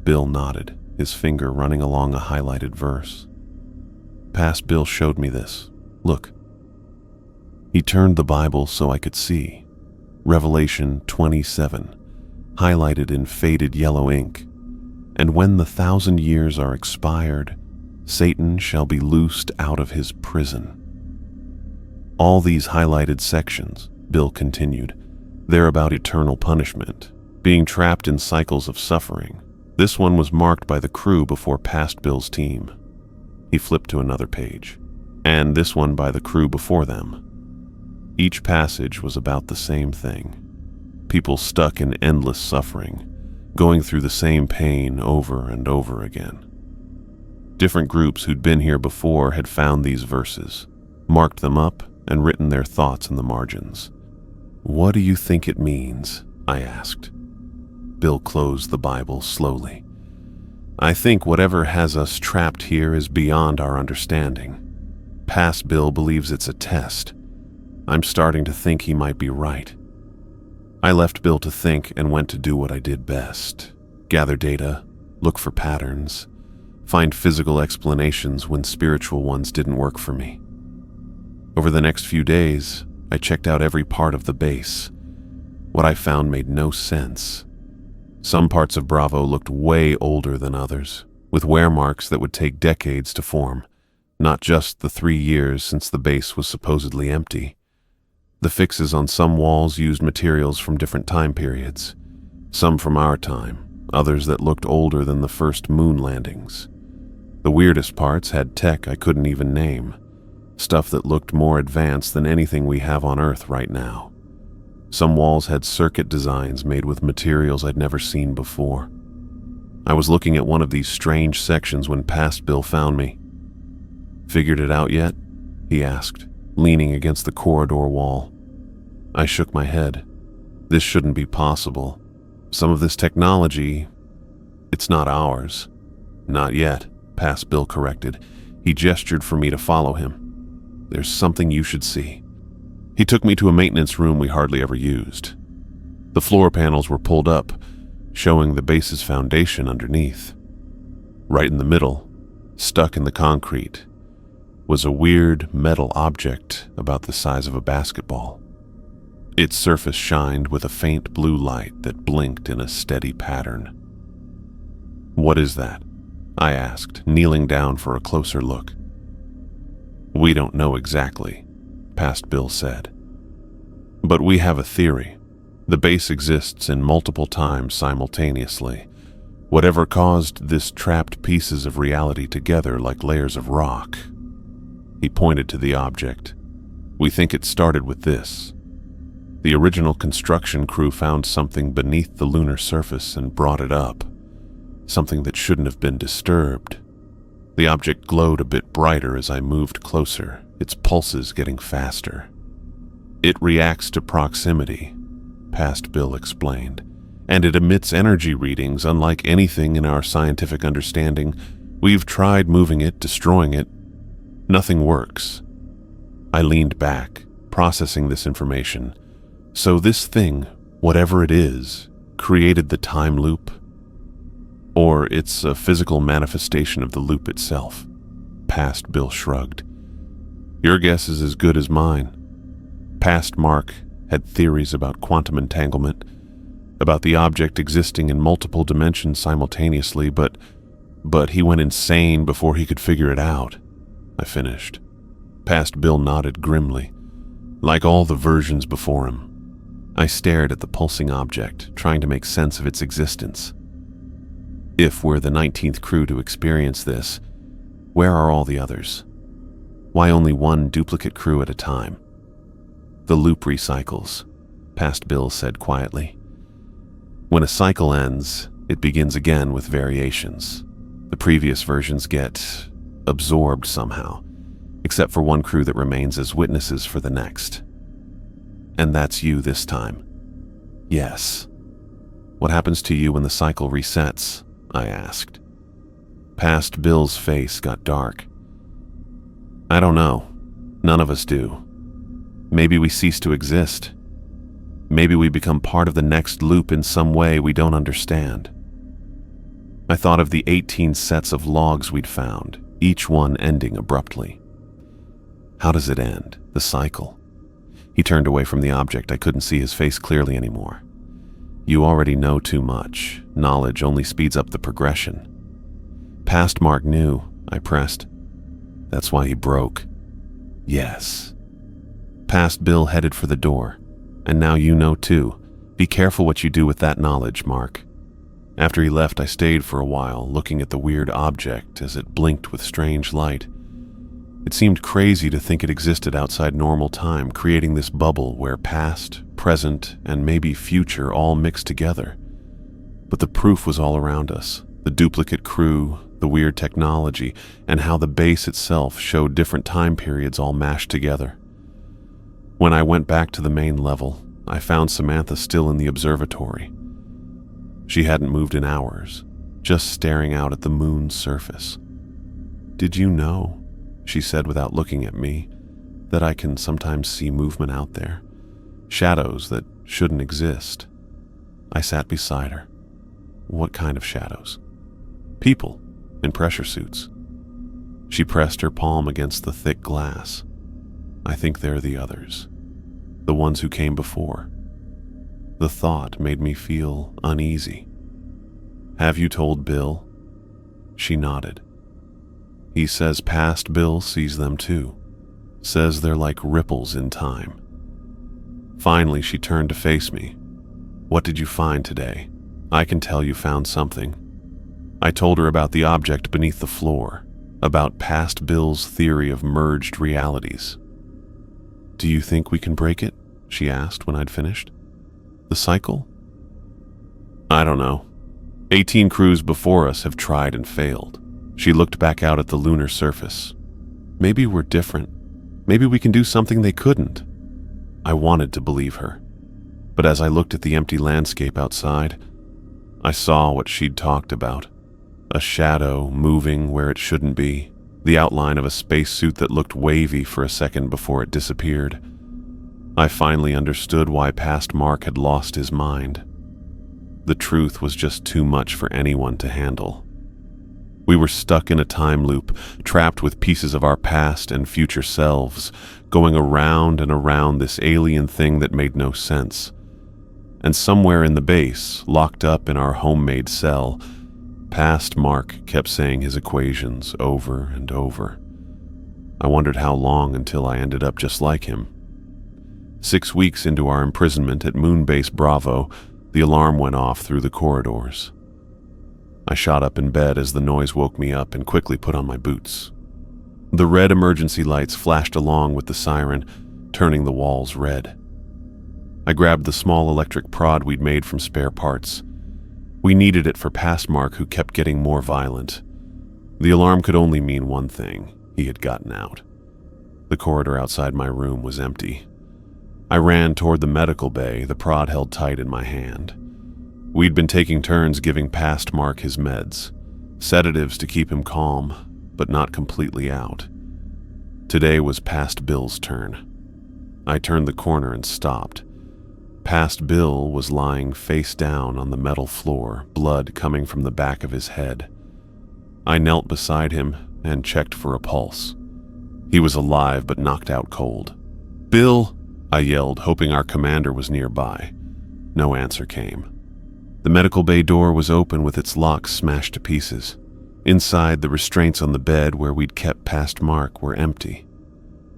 Bill nodded, his finger running along a highlighted verse. "Past Bill showed me this. Look." He turned the Bible so I could see. Revelation 27, highlighted in faded yellow ink. "And when the 1,000 years are expired, Satan shall be loosed out of his prison." All these highlighted sections, Bill continued, they're about eternal punishment, being trapped in cycles of suffering. This one was marked by the crew before Past Bill's team. He flipped to another page. And this one by the crew before them. Each passage was about the same thing. People stuck in endless suffering, going through the same pain over and over again. Different groups who'd been here before had found these verses, marked them up, and written their thoughts in the margins. "What do you think it means?" I asked. Bill closed the Bible slowly. "I think whatever has us trapped here is beyond our understanding. Past Bill believes it's a test. I'm starting to think he might be right." I left Bill to think and went to do what I did best. Gather data, look for patterns, find physical explanations when spiritual ones didn't work for me. Over the next few days, I checked out every part of the base. What I found made no sense. Some parts of Bravo looked way older than others, with wear marks that would take decades to form, not just the 3 years since the base was supposedly empty. The fixes on some walls used materials from different time periods, some from our time, others that looked older than the first moon landings. The weirdest parts had tech I couldn't even name, stuff that looked more advanced than anything we have on Earth right now. Some walls had circuit designs made with materials I'd never seen before. I was looking at one of these strange sections when Past Bill found me. "Figured it out yet?" he asked, leaning against the corridor wall. I shook my head. This shouldn't be possible. Some of this technology, it's not ours. "Not yet," Past Bill corrected. He gestured for me to follow him. "There's something you should see." He took me to a maintenance room we hardly ever used. The floor panels were pulled up, showing the base's foundation underneath. Right in the middle, stuck in the concrete, was a weird metal object about the size of a basketball. Its surface shined with a faint blue light that blinked in a steady pattern. "What is that?" I asked, kneeling down for a closer look. "We don't know exactly," Past Bill said. "But we have a theory. The base exists in multiple times simultaneously. Whatever caused this trapped pieces of reality together like layers of rock." He pointed to the object. "We think it started with this. The original construction crew found something beneath the lunar surface and brought it up. Something that shouldn't have been disturbed. The object glowed a bit brighter as I moved closer, its pulses getting faster. It reacts to proximity," Past Bill explained, "and it emits energy readings unlike anything in our scientific understanding. We've tried moving it, destroying it. Nothing works." I leaned back, processing this information. So this thing, whatever it is, created the time loop? Or it's a physical manifestation of the loop itself? Past Bill shrugged. "Your guess is as good as mine." Past Mark had theories about quantum entanglement, about the object existing in multiple dimensions simultaneously, but he went insane before he could figure it out. I finished. Past Bill nodded grimly, like all the versions before him. I stared at the pulsing object, trying to make sense of its existence. If we're the 19th crew to experience this, where are all the others? Why only one duplicate crew at a time? "The loop recycles," Past Bill said quietly. "When a cycle ends, it begins again with variations. The previous versions get absorbed somehow, except for one crew that remains as witnesses for the next. And that's you this time. Yes. What happens to you when the cycle resets? I asked. Past Bill's face got dark. I don't know. None of us do. Maybe we cease to exist. Maybe we become part of the next loop in some way we don't understand. I thought of the 18 sets of logs we'd found, each one ending abruptly. How does it end, the cycle? He turned away from the object. I couldn't see his face clearly anymore. You already know too much. Knowledge only speeds up the progression. Past Mark knew, I pressed. That's why he broke. Yes. Past Bill headed for the door. And now you know too. Be careful what you do with that knowledge, Mark. After he left, I stayed for a while, looking at the weird object as it blinked with strange light. It seemed crazy to think it existed outside normal time, creating this bubble where past, present, and maybe future all mixed together. But the proof was all around us. The duplicate crew, the weird technology, and how the base itself showed different time periods all mashed together. When I went back to the main level, I found Samantha still in the observatory. She hadn't moved in hours, just staring out at the moon's surface. Did you know, she said without looking at me, that I can sometimes see movement out there? Shadows that shouldn't exist. I sat beside her. What kind of shadows? People in pressure suits. She pressed her palm against the thick glass. I think they're the others. The ones who came before. The thought made me feel uneasy. Have you told Bill? She nodded. He says past Bill sees them too. Says they're like ripples in time. Finally, she turned to face me. What did you find today? I can tell you found something. I told her about the object beneath the floor, about past Bill's theory of merged realities. Do you think we can break it? She asked when I'd finished. The cycle? I don't know. 18 crews before us have tried and failed. She looked back out at the lunar surface. Maybe we're different. Maybe we can do something they couldn't. I wanted to believe her. But as I looked at the empty landscape outside, I saw what she'd talked about. A shadow moving where it shouldn't be. The outline of a spacesuit that looked wavy for a second before it disappeared. I finally understood why past Mark had lost his mind. The truth was just too much for anyone to handle. We were stuck in a time loop, trapped with pieces of our past and future selves, going around and around this alien thing that made no sense. And somewhere in the base, locked up in our homemade cell, past Mark kept saying his equations over and over. I wondered how long until I ended up just like him. 6 weeks into our imprisonment at Moonbase Bravo, the alarm went off through the corridors. I shot up in bed as the noise woke me up and quickly put on my boots. The red emergency lights flashed along with the siren, turning the walls red. I grabbed the small electric prod we'd made from spare parts. We needed it for past Mark, who kept getting more violent. The alarm could only mean one thing: he had gotten out. The corridor outside my room was empty. I ran toward the medical bay, the prod held tight in my hand. We'd been taking turns giving past Mark his meds, sedatives to keep him calm, but not completely out. Today was past Bill's turn. I turned the corner and stopped. Past Bill was lying face down on the metal floor, blood coming from the back of his head. I knelt beside him and checked for a pulse. He was alive but knocked out cold. "Bill!" I yelled, hoping our commander was nearby. No answer came. The medical bay door was open with its locks smashed to pieces. Inside, the restraints on the bed where we'd kept past Mark were empty.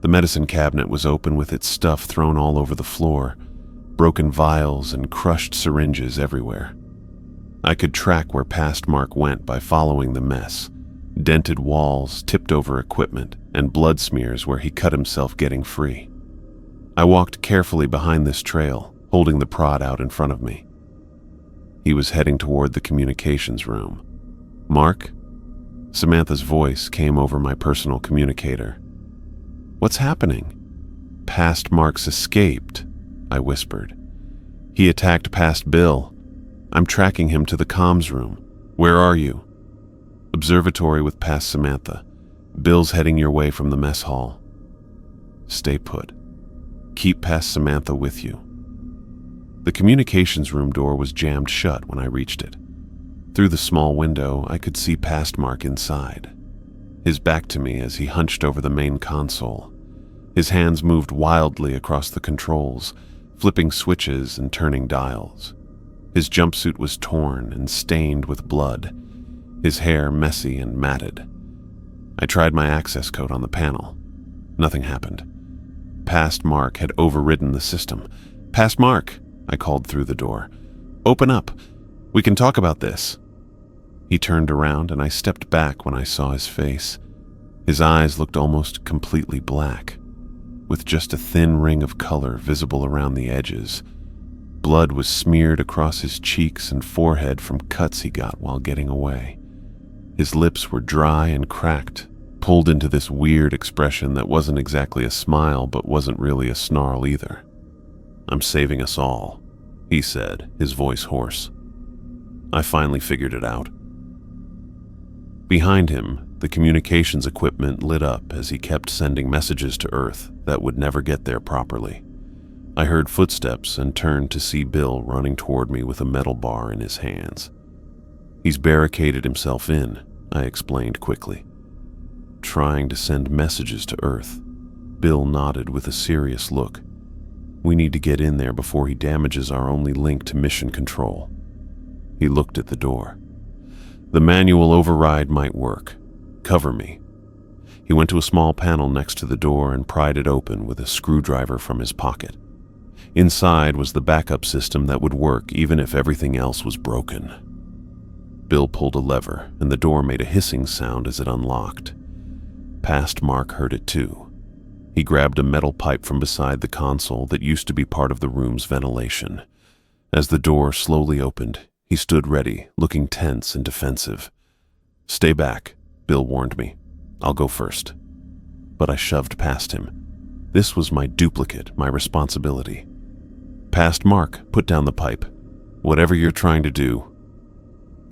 The medicine cabinet was open with its stuff thrown all over the floor, broken vials and crushed syringes everywhere. I could track where past Mark went by following the mess. Dented walls, tipped over equipment, and blood smears where he cut himself getting free. I walked carefully behind this trail, holding the prod out in front of me. He was heading toward the communications room. "Mark?" Samantha's voice came over my personal communicator. "What's happening?" "Past Mark's escaped," I whispered. "He attacked past Bill. I'm tracking him to the comms room. Where are you?" "Observatory with past Samantha. Bill's heading your way from the mess hall." "Stay put. Keep past Samantha with you." The communications room door was jammed shut when I reached it. Through the small window, I could see past Mark inside, his back to me as he hunched over the main console. His hands moved wildly across the controls, flipping switches and turning dials. His jumpsuit was torn and stained with blood, his hair messy and matted. I tried my access code on the panel. Nothing happened. Past Mark had overridden the system. "Past Mark," I called through the door. "Open up. We can talk about this." He turned around and I stepped back when I saw his face. His eyes looked almost completely black, with just a thin ring of color visible around the edges. Blood was smeared across his cheeks and forehead from cuts he got while getting away. His lips were dry and cracked, pulled into this weird expression that wasn't exactly a smile but wasn't really a snarl either. "I'm saving us all," he said, his voice hoarse. I finally figured it out. Behind him, the communications equipment lit up as he kept sending messages to Earth that would never get there properly. I heard footsteps and turned to see Bill running toward me with a metal bar in his hands. "He's barricaded himself in," I explained quickly. "Trying to send messages to Earth." Bill nodded with a serious look. "We need to get in there before he damages our only link to mission control." He looked at the door. "The manual override might work. Cover me." He went to a small panel next to the door and pried it open with a screwdriver from his pocket. Inside was the backup system that would work even if everything else was broken. Bill pulled a lever, and the door made a hissing sound as it unlocked. Past Mark heard it too. He grabbed a metal pipe from beside the console that used to be part of the room's ventilation. As the door slowly opened, he stood ready, looking tense and defensive. "Stay back," Bill warned me. "I'll go first." But I shoved past him. This was my duplicate, my responsibility. "Past Mark, put down the pipe. Whatever you're trying to do."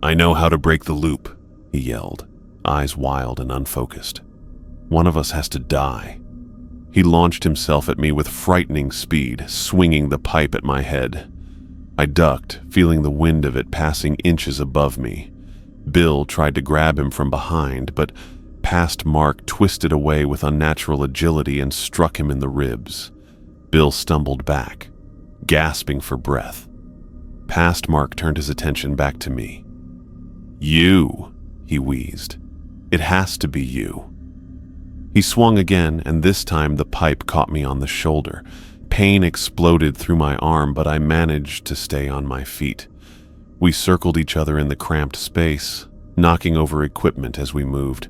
"I know how to break the loop," he yelled, eyes wild and unfocused. "One of us has to die." He launched himself at me with frightening speed, swinging the pipe at my head. I ducked, feeling the wind of it passing inches above me. Bill tried to grab him from behind, but Past Mark twisted away with unnatural agility and struck him in the ribs. Bill stumbled back, gasping for breath. Past Mark turned his attention back to me. "You," he wheezed. "It has to be you." He swung again, and this time the pipe caught me on the shoulder. Pain exploded through my arm, but I managed to stay on my feet. We circled each other in the cramped space, knocking over equipment as we moved.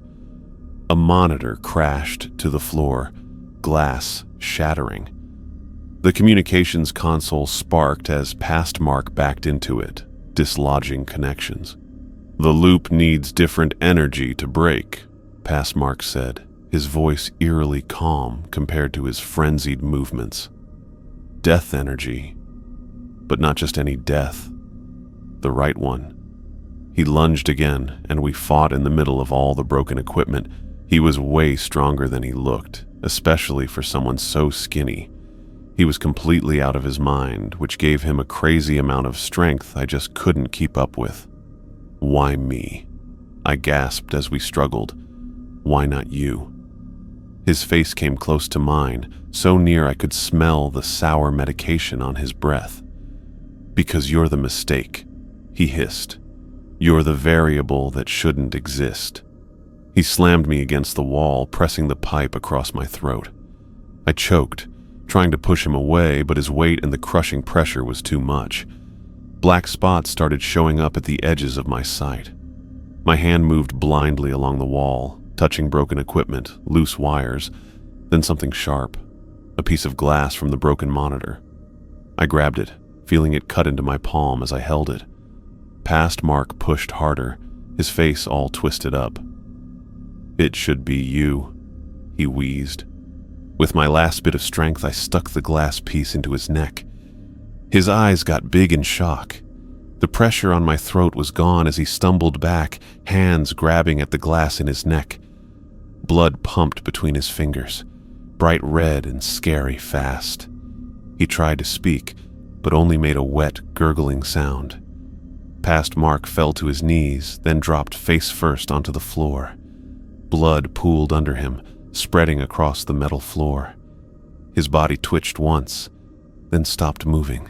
A monitor crashed to the floor, glass shattering. The communications console sparked as Past Mark backed into it, dislodging connections. "The loop needs different energy to break," Past Mark said, his voice eerily calm compared to his frenzied movements. "Death energy, but not just any death. The right one." He lunged again, and we fought in the middle of all the broken equipment. He was way stronger than he looked, especially for someone so skinny. He was completely out of his mind, which gave him a crazy amount of strength I just couldn't keep up with. "Why me?" I gasped as we struggled. "Why not you?" His face came close to mine, so near I could smell the sour medication on his breath. "Because you're the mistake," he hissed. "You're the variable that shouldn't exist." He slammed me against the wall, pressing the pipe across my throat. I choked, trying to push him away, but his weight and the crushing pressure was too much. Black spots started showing up at the edges of my sight. My hand moved blindly along the wall, touching broken equipment, loose wires, then something sharp, a piece of glass from the broken monitor. I grabbed it, feeling it cut into my palm as I held it. Past Mark pushed harder, his face all twisted up. "It should be you," he wheezed. With my last bit of strength, I stuck the glass piece into his neck. His eyes got big in shock. The pressure on my throat was gone as he stumbled back, hands grabbing at the glass in his neck. Blood pumped between his fingers, bright red and scary fast. He tried to speak, but only made a wet, gurgling sound. Past Mark fell to his knees, then dropped face first onto the floor. Blood pooled under him, spreading across the metal floor. His body twitched once, then stopped moving.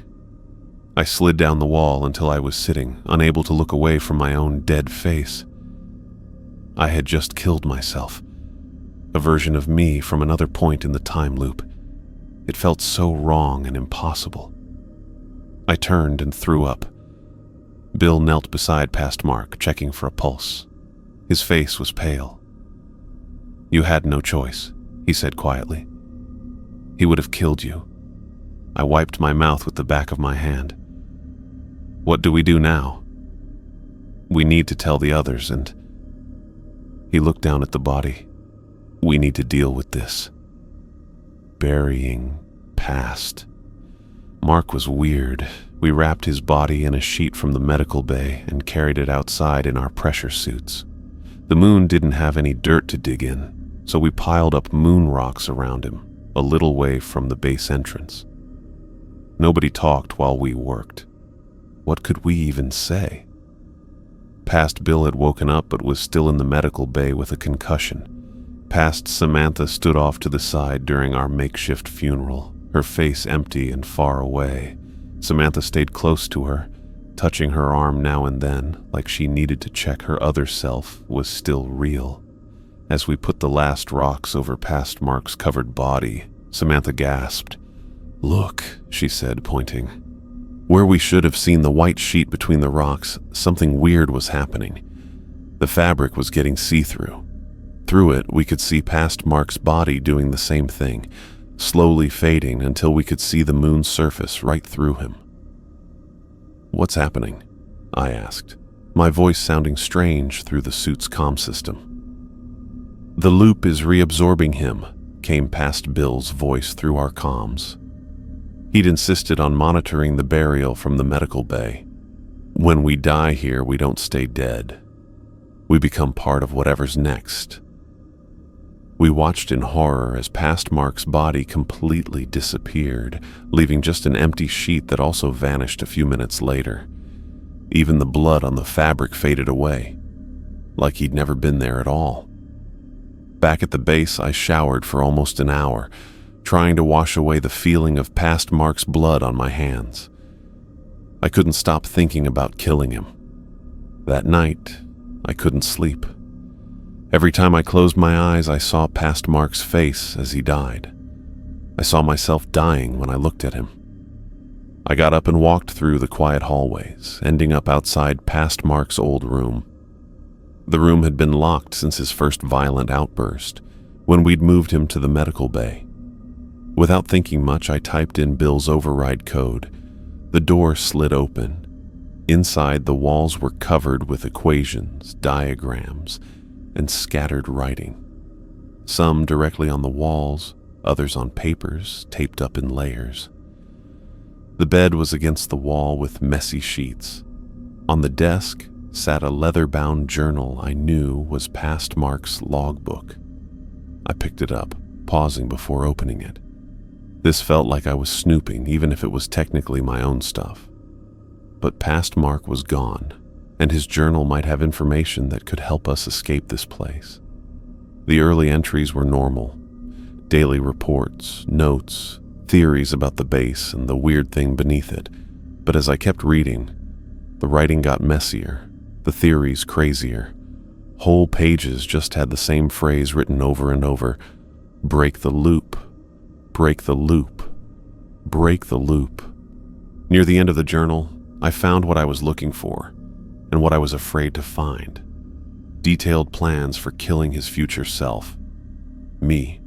I slid down the wall until I was sitting, unable to look away from my own dead face. I had just killed myself, a version of me from another point in the time loop. It felt so wrong and impossible. I turned and threw up. Bill knelt beside Past Mark, checking for a pulse. His face was pale. "You had no choice," he said quietly. "He would have killed you." I wiped my mouth with the back of my hand. "What do we do now?" "We need to tell the others, and..." He looked down at the body. "We need to deal with this." Burying Past. Mark was weird. We wrapped his body in a sheet from the medical bay and carried it outside in our pressure suits. The moon didn't have any dirt to dig in, so we piled up moon rocks around him, a little way from the base entrance. Nobody talked while we worked. What could we even say? Past Bill had woken up but was still in the medical bay with a concussion. Past Samantha stood off to the side during our makeshift funeral, her face empty and far away. Samantha stayed close to her, touching her arm now and then, like she needed to check her other self was still real. As we put the last rocks over Past Mark's covered body, Samantha gasped. "Look," she said, pointing. Where we should have seen the white sheet between the rocks, something weird was happening. The fabric was getting see-through. Through it, we could see Past Mark's body doing the same thing, slowly fading until we could see the moon's surface right through him. "What's happening?" I asked, my voice sounding strange through the suit's comm system. "The loop is reabsorbing him," came Past Bill's voice through our comms. He'd insisted on monitoring the burial from the medical bay. "When we die here, we don't stay dead. We become part of whatever's next." We watched in horror as Past Mark's body completely disappeared, leaving just an empty sheet that also vanished a few minutes later. Even the blood on the fabric faded away, like he'd never been there at all. Back at the base, I showered for almost an hour, trying to wash away the feeling of Past Mark's blood on my hands. I couldn't stop thinking about killing him. That night, I couldn't sleep. Every time I closed my eyes, I saw Past Mark's face as he died. I saw myself dying when I looked at him. I got up and walked through the quiet hallways, ending up outside Past Mark's old room. The room had been locked since his first violent outburst, when we'd moved him to the medical bay. Without thinking much, I typed in Bill's override code. The door slid open. Inside, the walls were covered with equations, diagrams, and scattered writing. Some directly on the walls, others on papers taped up in layers. The bed was against the wall with messy sheets. On the desk sat a leather-bound journal I knew was Past Mark's logbook. I picked it up, pausing before opening it. This felt like I was snooping, even if it was technically my own stuff. But Past Mark was gone, and his journal might have information that could help us escape this place. The early entries were normal. Daily reports, notes, theories about the base and the weird thing beneath it. But as I kept reading, the writing got messier, the theories crazier. Whole pages just had the same phrase written over and over: break the loop, break the loop, break the loop. Near the end of the journal, I found what I was looking for, and what I was afraid to find. Detailed plans for killing his future self. Me.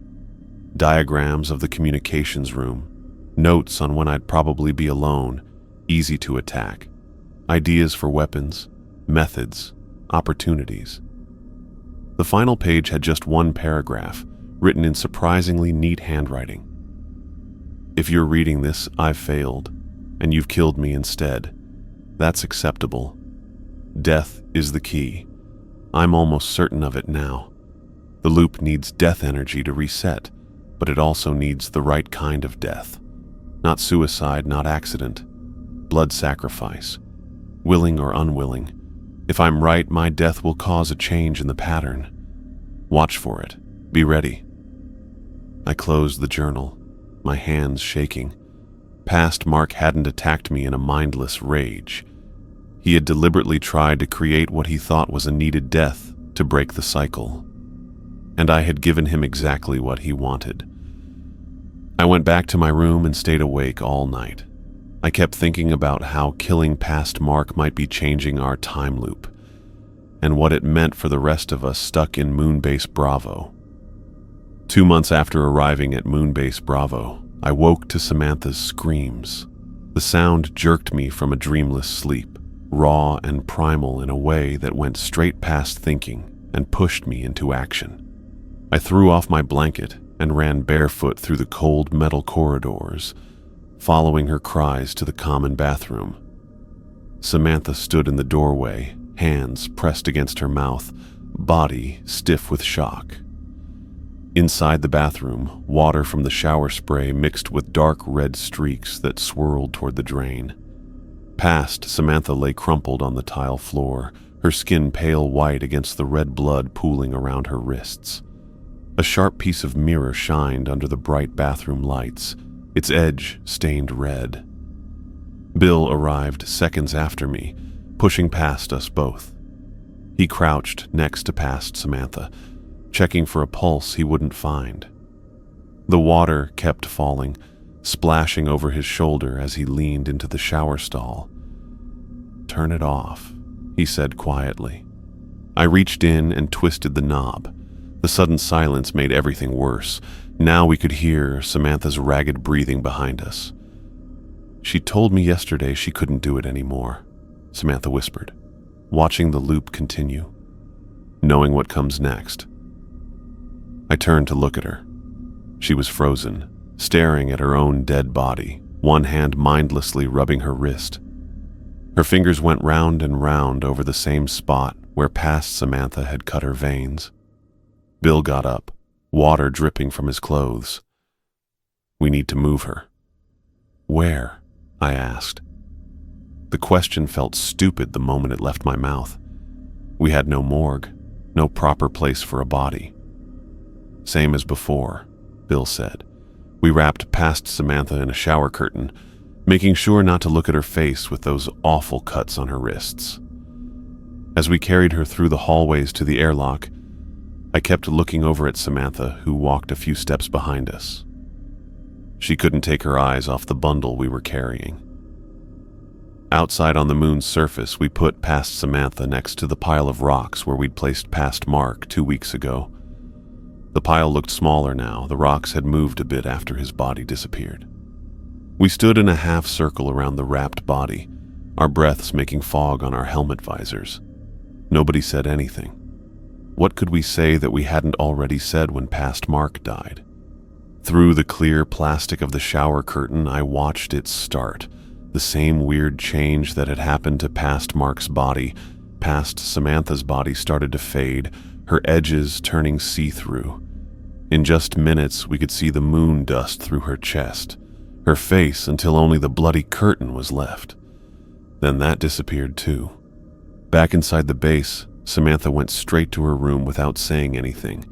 Diagrams of the communications room. Notes on when I'd probably be alone, easy to attack. Ideas for weapons, methods, opportunities. The final page had just one paragraph, written in surprisingly neat handwriting. If you're reading this, I've failed, and you've killed me instead. That's acceptable. Death is the key. I'm almost certain of it now. The loop needs death energy to reset, but it also needs the right kind of death. Not suicide, not accident. Blood sacrifice. Willing or unwilling. If I'm right, my death will cause a change in the pattern. Watch for it. Be ready. I closed the journal, my hands shaking. Past Mark hadn't attacked me in a mindless rage. He had deliberately tried to create what he thought was a needed death to break the cycle. And I had given him exactly what he wanted. I went back to my room and stayed awake all night. I kept thinking about how killing Past Mark might be changing our time loop, and what it meant for the rest of us stuck in Moonbase Bravo. 2 months after arriving at Moonbase Bravo, I woke to Samantha's screams. The sound jerked me from a dreamless sleep, raw and primal in a way that went straight past thinking and pushed me into action. I threw off my blanket and ran barefoot through the cold metal corridors, following her cries to the common bathroom. Samantha stood in the doorway, hands pressed against her mouth, body stiff with shock. Inside the bathroom, water from the shower spray mixed with dark red streaks that swirled toward the drain. Past, Samantha lay crumpled on the tile floor, her skin pale white against the red blood pooling around her wrists. A sharp piece of mirror shined under the bright bathroom lights, its edge stained red. Bill arrived seconds after me, pushing past us both. He crouched next to Past Samantha, checking for a pulse he wouldn't find. The water kept falling, splashing over his shoulder as he leaned into the shower stall. "Turn it off," he said quietly. I reached in and twisted the knob. The sudden silence made everything worse. Now we could hear Samantha's ragged breathing behind us. "She told me yesterday she couldn't do it anymore," Samantha whispered, watching the loop continue, knowing what comes next. I turned to look at her. She was frozen, staring at her own dead body, one hand mindlessly rubbing her wrist. Her fingers went round and round over the same spot where Past Samantha had cut her veins. Bill got up, water dripping from his clothes. "We need to move her." "Where?" I asked. The question felt stupid the moment it left my mouth. We had no morgue, no proper place for a body. "Same as before," Bill said. We wrapped Past Samantha in a shower curtain, making sure not to look at her face with those awful cuts on her wrists. As we carried her through the hallways to the airlock, I kept looking over at Samantha, who walked a few steps behind us. She couldn't take her eyes off the bundle we were carrying. Outside on the moon's surface, we put Past Samantha next to the pile of rocks where we'd placed Past Mark 2 weeks ago. The pile looked smaller now. The rocks had moved a bit after his body disappeared. We stood in a half circle around the wrapped body, our breaths making fog on our helmet visors. Nobody said anything. What could we say that we hadn't already said when Past Mark died? Through the clear plastic of the shower curtain, I watched it start. The same weird change that had happened to Past Mark's body. Past Samantha's body started to fade, her edges turning see-through. In just minutes, we could see the moon dust through her chest, her face until only the bloody curtain was left. Then that disappeared too. Back inside the base, Samantha went straight to her room without saying anything.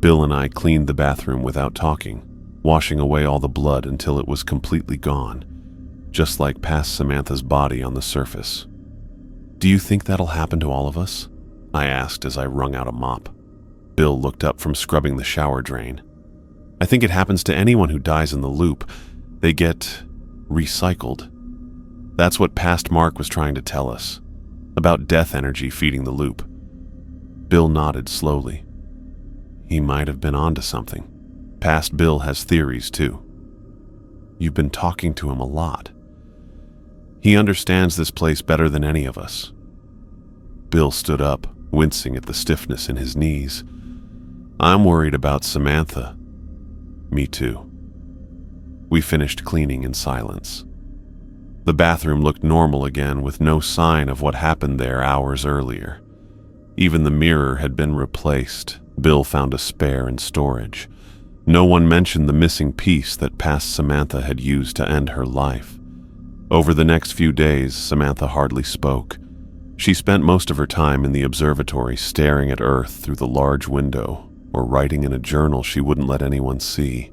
Bill and I cleaned the bathroom without talking, washing away all the blood until it was completely gone, just like Past Samantha's body on the surface. "Do you think that'll happen to all of us?" I asked as I wrung out a mop. Bill looked up from scrubbing the shower drain. "I think it happens to anyone who dies in the loop. They get recycled. That's what Past Mark was trying to tell us, about death energy feeding the loop." Bill nodded slowly. He might have been onto something. Past Bill has theories too. "You've been talking to him a lot. He understands this place better than any of us." Bill stood up, wincing at the stiffness in his knees. "I'm worried about Samantha." "Me too." We finished cleaning in silence. The bathroom looked normal again, with no sign of what happened there hours earlier. Even the mirror had been replaced. Bill found a spare in storage. No one mentioned the missing piece that past Samantha had used to end her life. Over the next few days, Samantha hardly spoke. She spent most of her time in the observatory, staring at Earth through the large window, or writing in a journal she wouldn't let anyone see.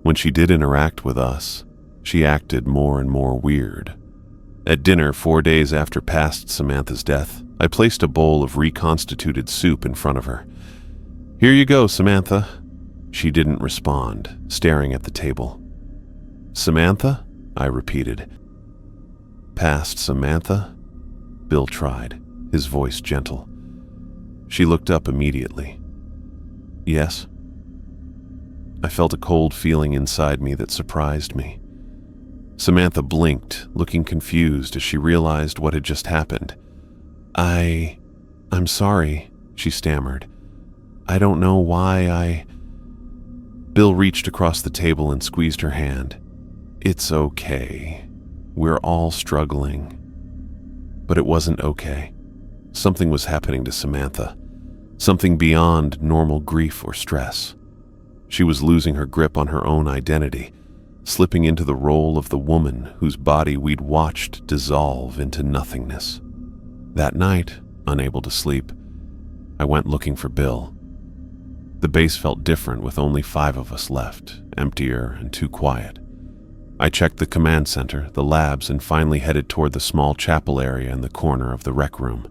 When she did interact with us, she acted more and more weird. At dinner 4 days after past Samantha's death, I placed a bowl of reconstituted soup in front of her. "Here you go, Samantha." She didn't respond, staring at the table. "Samantha?" I repeated. "Past Samantha?" Bill tried, his voice gentle. She looked up immediately. "Yes?" I felt a cold feeling inside me that surprised me. Samantha blinked, looking confused as she realized what had just happened. I'm sorry," she stammered. "I don't know why Bill reached across the table and squeezed her hand. "It's okay. We're all struggling." But it wasn't okay. Something was happening to Samantha. Something beyond normal grief or stress. She was losing her grip on her own identity, slipping into the role of the woman whose body we'd watched dissolve into nothingness. That night, unable to sleep, I went looking for Bill. The base felt different with only 5 of us left, emptier and too quiet. I checked the command center, the labs, and finally headed toward the small chapel area in the corner of the rec room.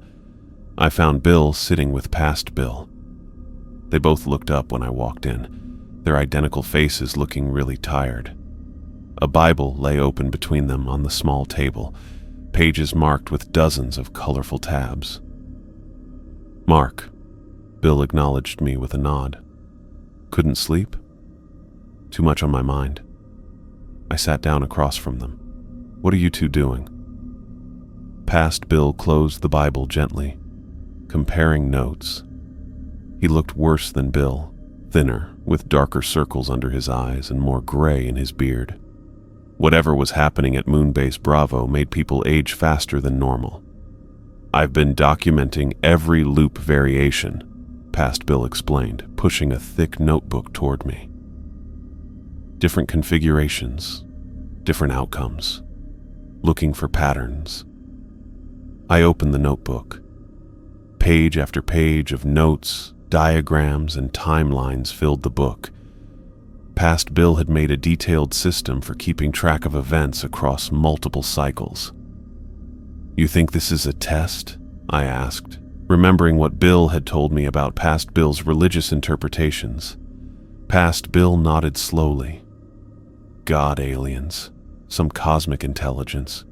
I found Bill sitting with past Bill. They both looked up when I walked in, their identical faces looking really tired. A Bible lay open between them on the small table, pages marked with dozens of colorful tabs. "Mark," Bill acknowledged me with a nod. "Couldn't sleep?" "Too much on my mind." I sat down across from them. "What are you two doing?" Past Bill closed the Bible gently, comparing notes. He looked worse than Bill, thinner, with darker circles under his eyes and more gray in his beard. Whatever was happening at Moonbase Bravo made people age faster than normal. "I've been documenting every loop variation," past Bill explained, pushing a thick notebook toward me. Different configurations, different outcomes, looking for patterns. I opened the notebook. Page after page of notes, diagrams, and timelines filled the book. Past Bill had made a detailed system for keeping track of events across multiple cycles. "You think this is a test?" I asked, remembering what Bill had told me about past Bill's religious interpretations. Past Bill nodded slowly. "God, aliens, some cosmic intelligence.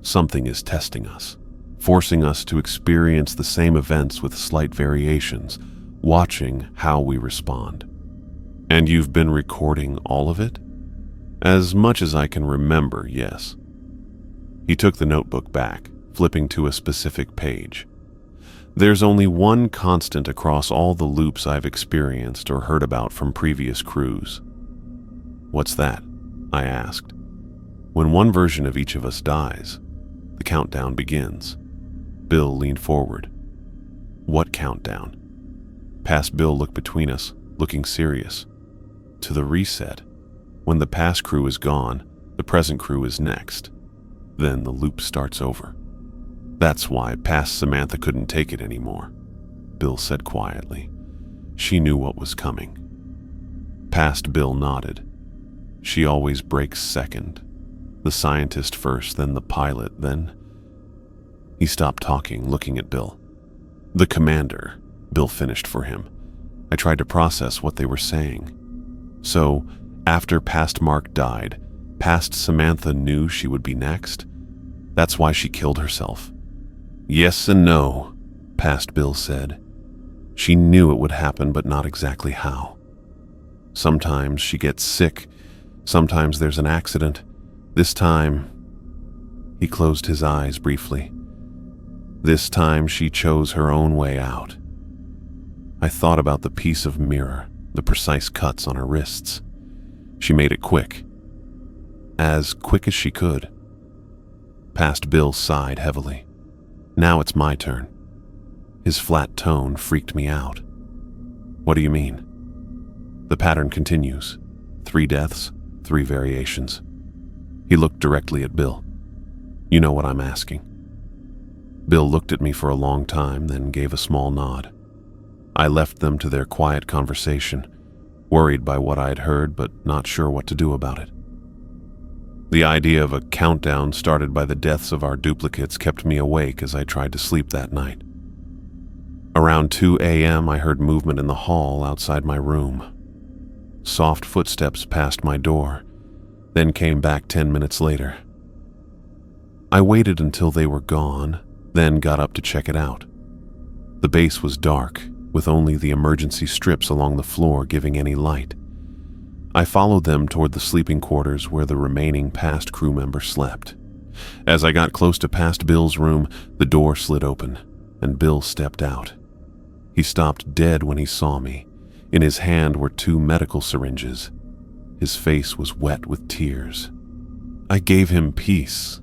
Something is testing us, forcing us to experience the same events with slight variations, watching how we respond." "And you've been recording all of it?" "As much as I can remember, yes." He took the notebook back, flipping to a specific page. "There's only one constant across all the loops I've experienced or heard about from previous crews." "What's that?" I asked. "When one version of each of us dies, the countdown begins." Bill leaned forward. "What countdown?" Past Bill looked between us, looking serious. "To the reset. When the past crew is gone, the present crew is next. Then the loop starts over. That's why past Samantha couldn't take it anymore," Bill said quietly. "She knew what was coming." Past Bill nodded. "She always breaks second. The scientist first, then the pilot, then..." He stopped talking, looking at Bill. "The commander," Bill finished for him. I tried to process what they were saying. "So, after past Mark died, past Samantha knew she would be next? That's why she killed herself?" "Yes and no," past Bill said. "She knew it would happen, but not exactly how. Sometimes she gets sick, sometimes there's an accident. This time..." He closed his eyes briefly. This time she chose her own way out. I thought about the piece of mirror, the precise cuts on her wrists. She made it quick. As quick as she could. Past Bill sighed heavily. Now it's my turn. His flat tone freaked me out. What do you mean? The pattern continues. 3 deaths, 3 variations. He looked directly at Bill. You know what I'm asking. Bill looked at me for a long time, then gave a small nod. I left them to their quiet conversation, worried by what I had heard but not sure what to do about it. The idea of a countdown started by the deaths of our duplicates kept me awake as I tried to sleep that night. Around 2 a.m., I heard movement in the hall outside my room. Soft footsteps passed my door, then came back 10 minutes later. I waited until they were gone, then got up to check it out. The base was dark, with only the emergency strips along the floor giving any light. I followed them toward the sleeping quarters where the remaining past crew members slept. As I got close to past Bill's room, the door slid open, and Bill stepped out. He stopped dead when he saw me. In his hand were 2 medical syringes. His face was wet with tears. I gave him peace,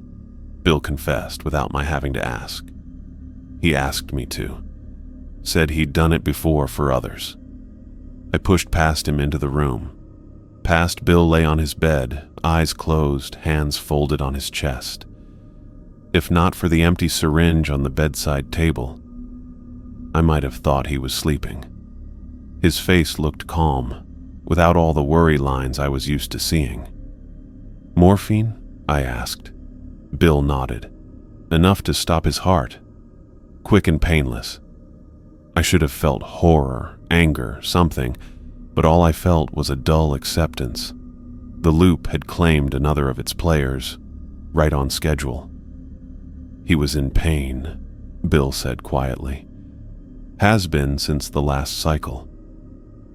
Bill confessed without my having to ask. He asked me to. Said he'd done it before for others. I pushed past him into the room. Past Bill lay on his bed, eyes closed, hands folded on his chest. If not for the empty syringe on the bedside table, I might have thought he was sleeping. His face looked calm, without all the worry lines I was used to seeing. Morphine? I asked. Bill nodded. Enough to stop his heart. Quick and painless. I should have felt horror, anger, something, but all I felt was a dull acceptance. The loop had claimed another of its players, right on schedule. He was in pain, Bill said quietly. Has been since the last cycle.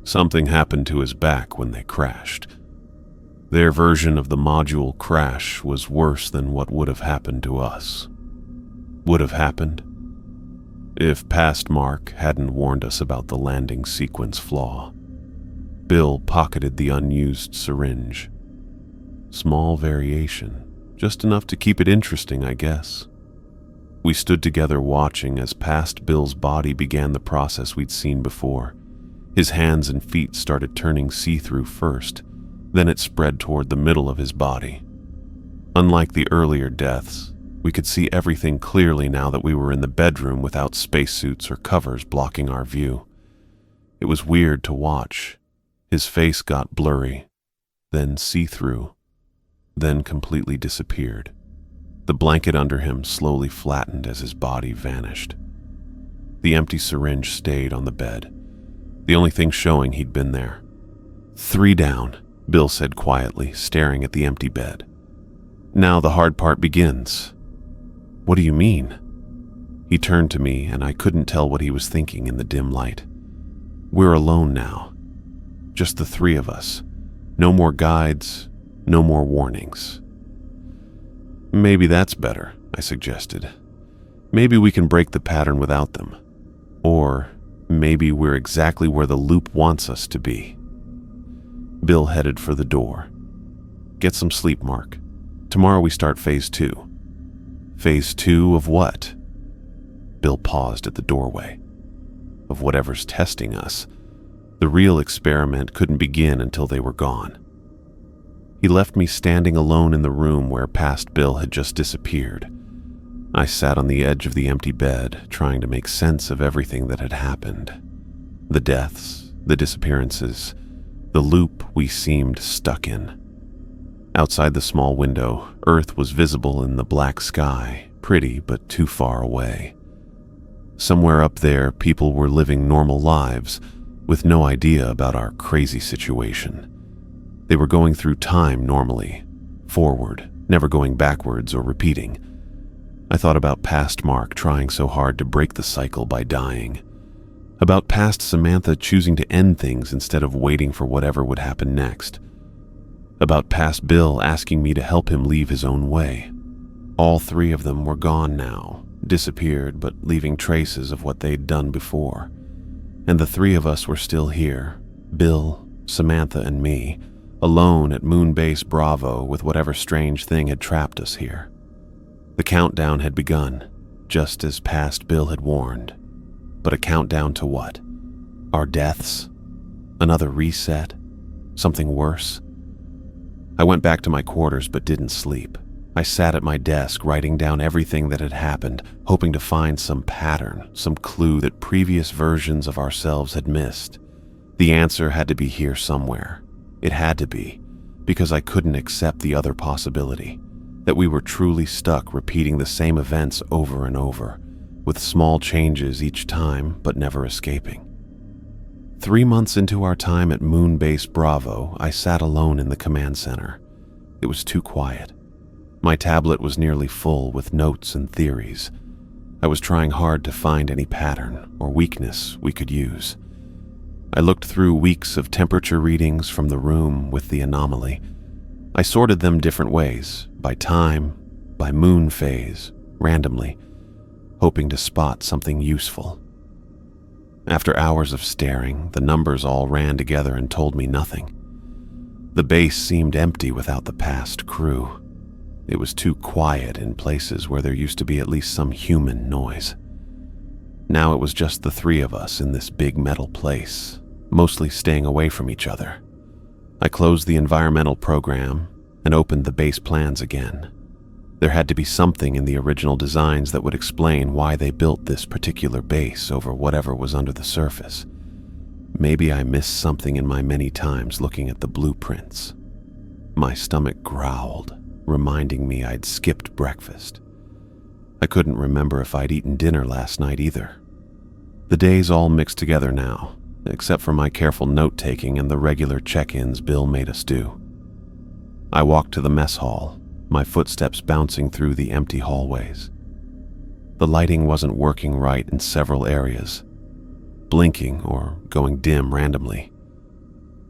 Something happened to his back when they crashed. Their version of the module crash was worse than what would have happened to us. Would have happened if past Mark hadn't warned us about the landing sequence flaw. Bill pocketed the unused syringe. Small variation, just enough to keep it interesting, I guess. We stood together watching as past Bill's body began the process we'd seen before. His hands and feet started turning see-through first, then it spread toward the middle of his body. Unlike the earlier deaths, we could see everything clearly now that we were in the bedroom without spacesuits or covers blocking our view. It was weird to watch. His face got blurry, then see-through, then completely disappeared. The blanket under him slowly flattened as his body vanished. The empty syringe stayed on the bed, the only thing showing he'd been there. 3 down, Bill said quietly, staring at the empty bed. Now the hard part begins. What do you mean? He turned to me, and I couldn't tell what he was thinking in the dim light. We're alone now. Just the 3 of us. No more guides, no more warnings. Maybe that's better, I suggested. Maybe we can break the pattern without them. Or maybe we're exactly where the loop wants us to be. Bill headed for the door. Get some sleep, Mark. Tomorrow we start phase 2. Phase 2 of what? Bill paused at the doorway. Of whatever's testing us. The real experiment couldn't begin until they were gone. He left me standing alone in the room where past Bill had just disappeared. I sat on the edge of the empty bed, trying to make sense of everything that had happened. The deaths, the disappearances, the loop we seemed stuck in. Outside the small window, Earth was visible in the black sky, pretty but too far away. Somewhere up there, people were living normal lives, with no idea about our crazy situation. They were going through time normally, forward, never going backwards or repeating. I thought about past Mark trying so hard to break the cycle by dying. About past Samantha choosing to end things instead of waiting for whatever would happen next. About past Bill asking me to help him leave his own way. All 3 of them were gone now, disappeared but leaving traces of what they'd done before. And the three of us were still here, Bill, Samantha, and me, alone at Moon Base Bravo with whatever strange thing had trapped us here. The countdown had begun, just as past Bill had warned. But a countdown to what? Our deaths? Another reset? Something worse? I went back to my quarters but didn't sleep. I sat at my desk writing down everything that had happened, hoping to find some pattern, some clue that previous versions of ourselves had missed. The answer had to be here somewhere. It had to be, because I couldn't accept the other possibility, that we were truly stuck repeating the same events over and over, with small changes each time but never escaping. 3 months into our time at Moon Base Bravo, I sat alone in the command center. It was too quiet. My tablet was nearly full with notes and theories. I was trying hard to find any pattern or weakness we could use. I looked through weeks of temperature readings from the room with the anomaly. I sorted them different ways, by time, by moon phase, randomly, hoping to spot something useful. After hours of staring, the numbers all ran together and told me nothing. The base seemed empty without the past crew. It was too quiet in places where there used to be at least some human noise. Now it was just the three of us in this big metal place, mostly staying away from each other. I closed the environmental program and opened the base plans again. There had to be something in the original designs that would explain why they built this particular base over whatever was under the surface. Maybe I missed something in my many times looking at the blueprints. My stomach growled, reminding me I'd skipped breakfast. I couldn't remember if I'd eaten dinner last night either. The days all mixed together now, except for my careful note-taking and the regular check-ins Bill made us do. I walked to the mess hall, my footsteps bouncing through the empty hallways. The lighting wasn't working right in several areas, blinking or going dim randomly.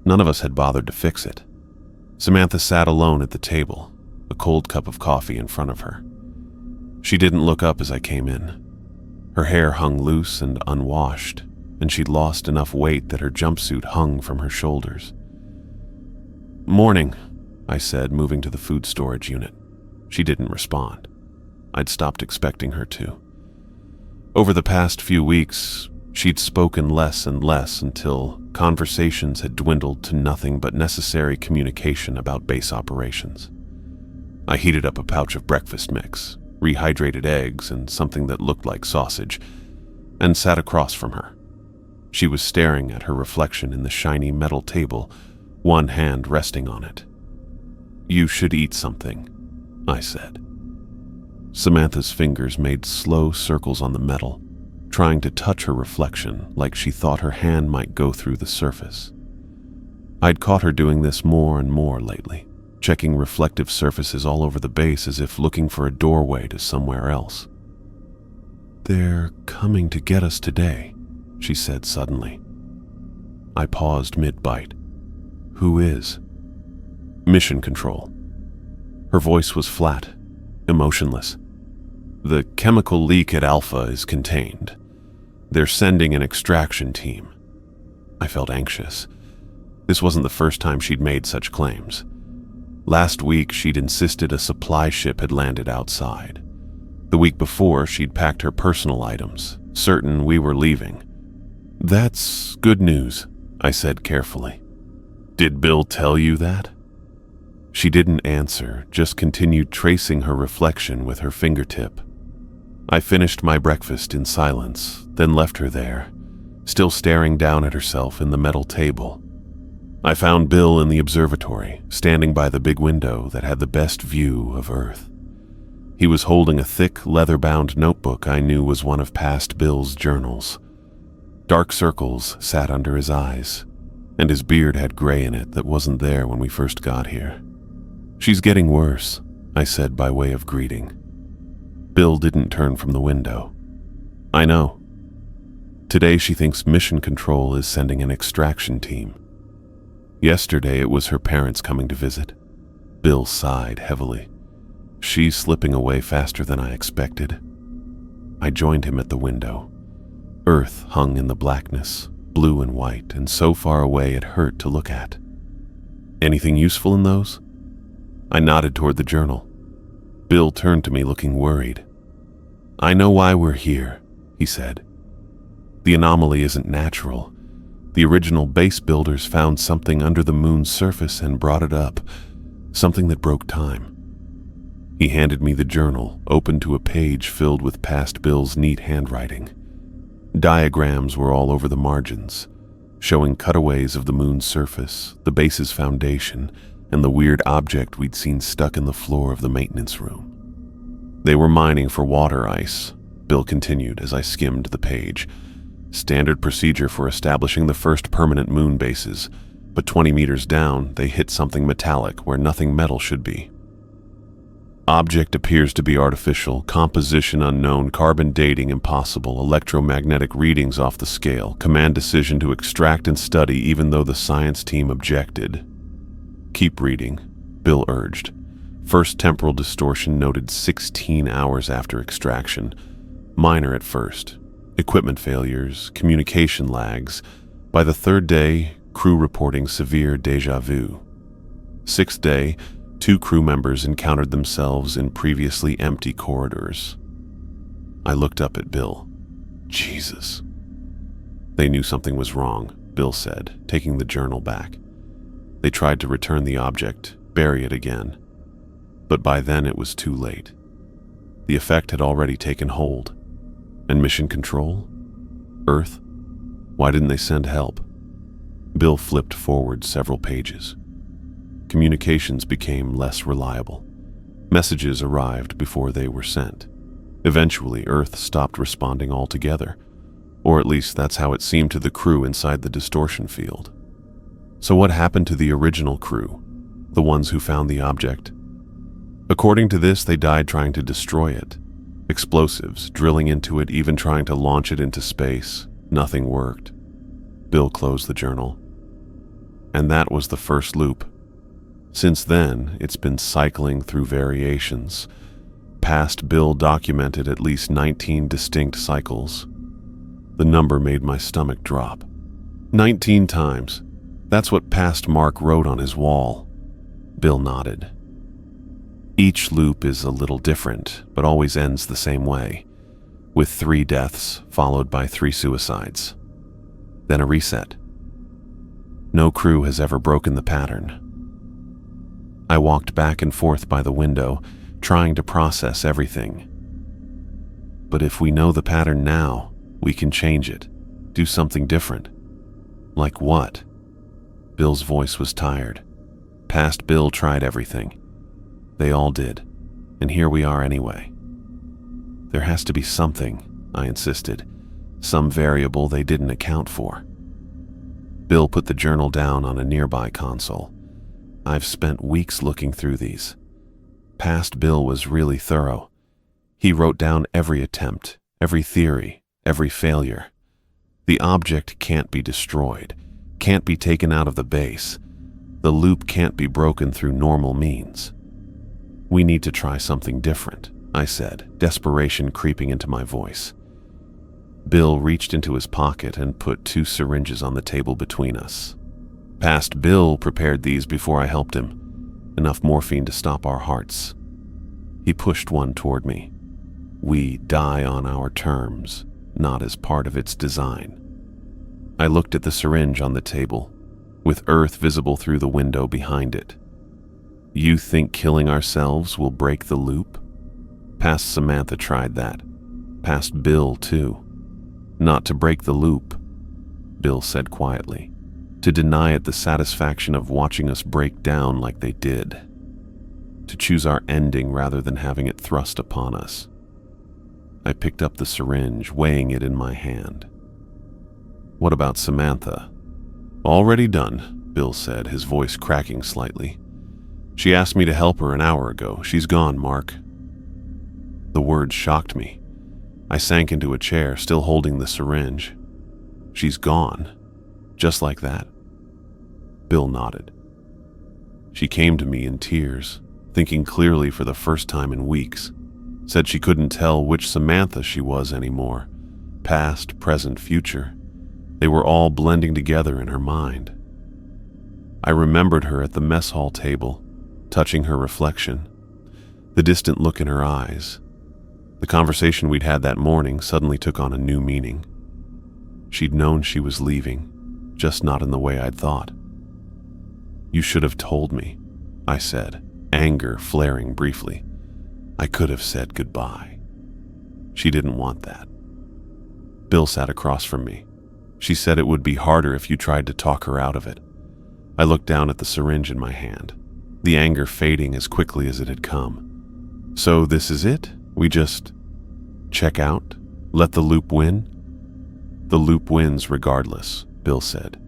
None of us had bothered to fix it. Samantha sat alone at the table, a cold cup of coffee in front of her. She didn't look up as I came in. Her hair hung loose and unwashed, and she'd lost enough weight that her jumpsuit hung from her shoulders. "Morning," I said, moving to the food storage unit. She didn't respond. I'd stopped expecting her to. Over the past few weeks, she'd spoken less and less until conversations had dwindled to nothing but necessary communication about base operations. I heated up a pouch of breakfast mix, rehydrated eggs, and something that looked like sausage, and sat across from her. She was staring at her reflection in the shiny metal table, one hand resting on it. "You should eat something," I said. Samantha's fingers made slow circles on the metal, trying to touch her reflection like she thought her hand might go through the surface. I'd caught her doing this more and more lately, checking reflective surfaces all over the base as if looking for a doorway to somewhere else. "They're coming to get us today," she said suddenly. I paused mid-bite. "Who is?" "Mission Control." Her voice was flat, emotionless. "The chemical leak at Alpha is contained. They're sending an extraction team." I felt anxious. This wasn't the first time she'd made such claims. Last week, she'd insisted a supply ship had landed outside. The week before, she'd packed her personal items, certain we were leaving. "That's good news," I said carefully. "Did Bill tell you that?" She didn't answer, just continued tracing her reflection with her fingertip. I finished my breakfast in silence, then left her there, still staring down at herself in the metal table. I found Bill in the observatory, standing by the big window that had the best view of Earth. He was holding a thick, leather-bound notebook I knew was one of past Bill's journals. Dark circles sat under his eyes, and his beard had gray in it that wasn't there when we first got here. "She's getting worse," I said by way of greeting. Bill didn't turn from the window. "I know. Today she thinks Mission Control is sending an extraction team. Yesterday it was her parents coming to visit." Bill sighed heavily. "She's slipping away faster than I expected." I joined him at the window. Earth hung in the blackness, blue and white, and so far away it hurt to look at. Anything useful in those? I nodded toward the journal. Bill turned to me looking worried. I know why we're here, he said. The anomaly isn't natural. The original base builders found something under the moon's surface and brought it up, something that broke time. He handed me the journal, open to a page filled with past Bill's neat handwriting. Diagrams were all over the margins, showing cutaways of the moon's surface, the base's foundation, and the weird object we'd seen stuck in the floor of the maintenance room. They were mining for water ice, Bill continued as I skimmed the page. Standard procedure for establishing the first permanent moon bases, but 20 meters down, they hit something metallic where nothing metal should be. Object appears to be artificial, composition unknown, carbon dating impossible, electromagnetic readings off the scale, command decision to extract and study even though the science team objected. Keep reading, Bill urged. First temporal distortion noted 16 hours after extraction. Minor at first. Equipment failures, communication lags. By the third day, crew reporting severe déjà vu. Sixth day, 2 crew members encountered themselves in previously empty corridors. I looked up at Bill. Jesus. They knew something was wrong, Bill said, taking the journal back. They tried to return the object, bury it again. But by then it was too late. The effect had already taken hold. And mission control? Earth? Why didn't they send help? Bill flipped forward several pages. Communications became less reliable. Messages arrived before they were sent. Eventually, Earth stopped responding altogether, or at least that's how it seemed to the crew inside the distortion field. So what happened to the original crew, the ones who found the object? According to this, they died trying to destroy it. Explosives, drilling into it, even trying to launch it into space. Nothing worked. Bill closed the journal. And that was the first loop. Since then, it's been cycling through variations. Past Bill documented at least 19 distinct cycles. The number made my stomach drop. 19 times. That's what past Mark wrote on his wall. Bill nodded. Each loop is a little different, but always ends the same way, with 3 deaths followed by 3 suicides. Then a reset. No crew has ever broken the pattern. I walked back and forth by the window, trying to process everything. But if we know the pattern now, we can change it, do something different. Like what? Bill's voice was tired. Past Bill tried everything. They all did, and here we are anyway. There has to be something, I insisted, some variable they didn't account for. Bill put the journal down on a nearby console. I've spent weeks looking through these. Past Bill was really thorough. He wrote down every attempt, every theory, every failure. The object can't be destroyed, can't be taken out of the base. The loop can't be broken through normal means. We need to try something different, I said, desperation creeping into my voice. Bill reached into his pocket and put 2 syringes on the table between us. Past Bill prepared these before I helped him, enough morphine to stop our hearts. He pushed one toward me. We die on our terms, not as part of its design. I looked at the syringe on the table, with Earth visible through the window behind it. You think killing ourselves will break the loop? Past Samantha tried that. Past Bill, too. Not to break the loop, Bill said quietly. To deny it the satisfaction of watching us break down like they did. To choose our ending rather than having it thrust upon us. I picked up the syringe, weighing it in my hand. What about Samantha? Already done, Bill said, his voice cracking slightly. She asked me to help her an hour ago. She's gone, Mark. The words shocked me. I sank into a chair, still holding the syringe. She's gone. Just like that. Bill nodded. She came to me in tears, thinking clearly for the first time in weeks. Said she couldn't tell which Samantha she was anymore. Past, present, future. They were all blending together in her mind. I remembered her at the mess hall table, touching her reflection, the distant look in her eyes. The conversation we'd had that morning suddenly took on a new meaning. She'd known she was leaving, just not in the way I'd thought. "You should have told me," I said, anger flaring briefly. I could have said goodbye. She didn't want that. Bill sat across from me. She said it would be harder if you tried to talk her out of it. I looked down at the syringe in my hand, the anger fading as quickly as it had come. "So this is it? We just check out? Let the loop win?" "The loop wins regardless," Bill said.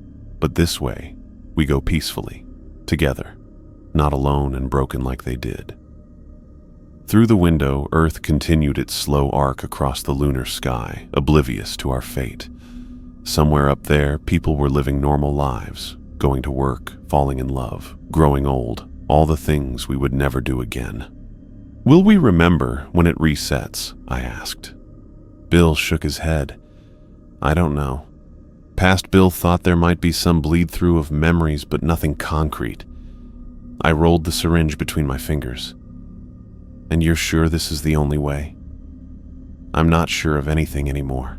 "But this way, we go peacefully, together, not alone and broken like they did." Through the window, Earth continued its slow arc across the lunar sky, oblivious to our fate. Somewhere up there, people were living normal lives, going to work, falling in love, growing old, all the things we would never do again. "Will we remember when it resets?" I asked. Bill shook his head. "I don't know. Past Bill thought there might be some bleed-through of memories, but nothing concrete." I rolled the syringe between my fingers. "And you're sure this is the only way?" "I'm not sure of anything anymore,"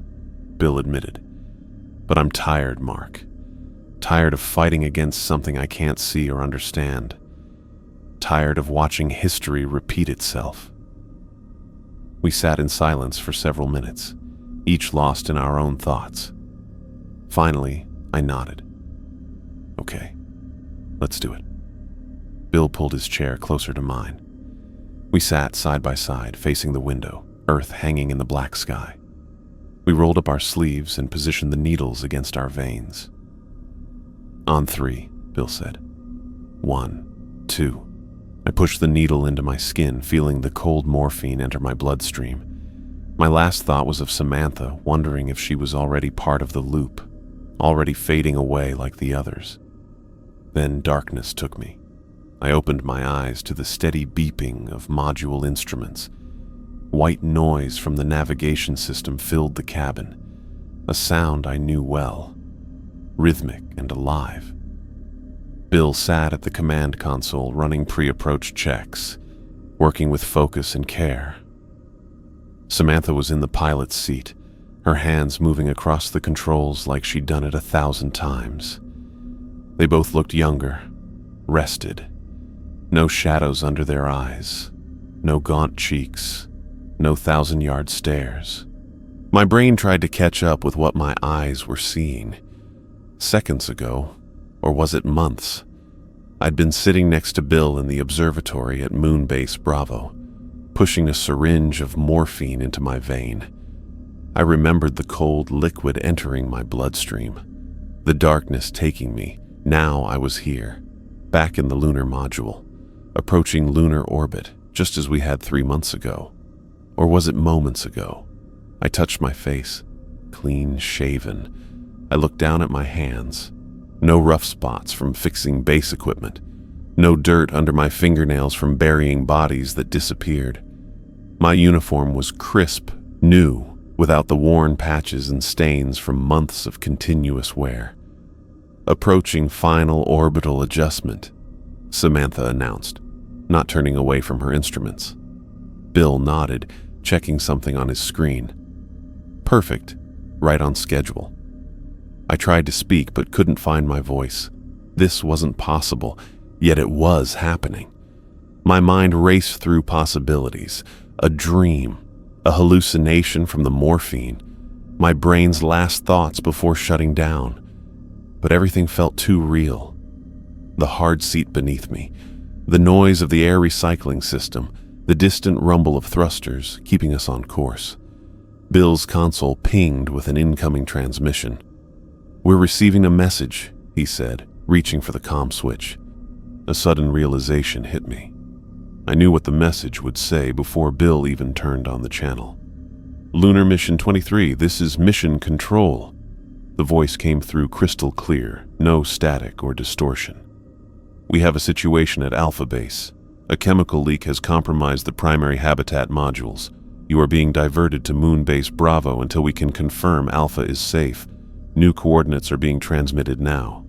Bill admitted. "But I'm tired, Mark. Tired of fighting against something I can't see or understand. Tired of watching history repeat itself." We sat in silence for several minutes, each lost in our own thoughts. Finally, I nodded. "Okay, let's do it." Bill pulled his chair closer to mine. We sat side by side, facing the window, Earth hanging in the black sky. We rolled up our sleeves and positioned the needles against our veins. "On 3, Bill said. 1, 2. I pushed the needle into my skin, feeling the cold morphine enter my bloodstream. My last thought was of Samantha, wondering if she was already part of the loop, already fading away like the others. Then darkness took me. I opened my eyes to the steady beeping of module instruments. White noise from the navigation system filled the cabin, a sound I knew well, rhythmic and alive. Bill sat at the command console running pre-approach checks, working with focus and care. Samantha was in the pilot's seat, her hands moving across the controls like she'd done it 1,000 times. They both looked younger, rested. No shadows under their eyes, no gaunt cheeks, no 1,000-yard stares. My brain tried to catch up with what my eyes were seeing. Seconds ago, or was it months, I'd been sitting next to Bill in the observatory at Moon Base Bravo, pushing a syringe of morphine into my vein. I remembered the cold liquid entering my bloodstream, the darkness taking me. Now I was here, back in the lunar module, approaching lunar orbit, just as we had 3 months ago. Or was it moments ago? I touched my face, clean shaven. I looked down at my hands. No rough spots from fixing base equipment. No dirt under my fingernails from burying bodies that disappeared. My uniform was crisp, new, without the worn patches and stains from months of continuous wear. "Approaching final orbital adjustment," Samantha announced, not turning away from her instruments. Bill nodded, checking something on his screen. "Perfect, right on schedule." I tried to speak but couldn't find my voice. This wasn't possible, yet it was happening. My mind raced through possibilities, a dream, a hallucination from the morphine, my brain's last thoughts before shutting down. But everything felt too real. The hard seat beneath me, the noise of the air recycling system, the distant rumble of thrusters keeping us on course. Bill's console pinged with an incoming transmission. "We're receiving a message," he said, reaching for the comm switch. A sudden realization hit me. I knew what the message would say before Bill even turned on the channel. "Lunar Mission 23, this is Mission Control." The voice came through crystal clear, no static or distortion. "We have a situation at Alpha Base. A chemical leak has compromised the primary habitat modules. You are being diverted to Moon Base Bravo until we can confirm Alpha is safe. New coordinates are being transmitted now."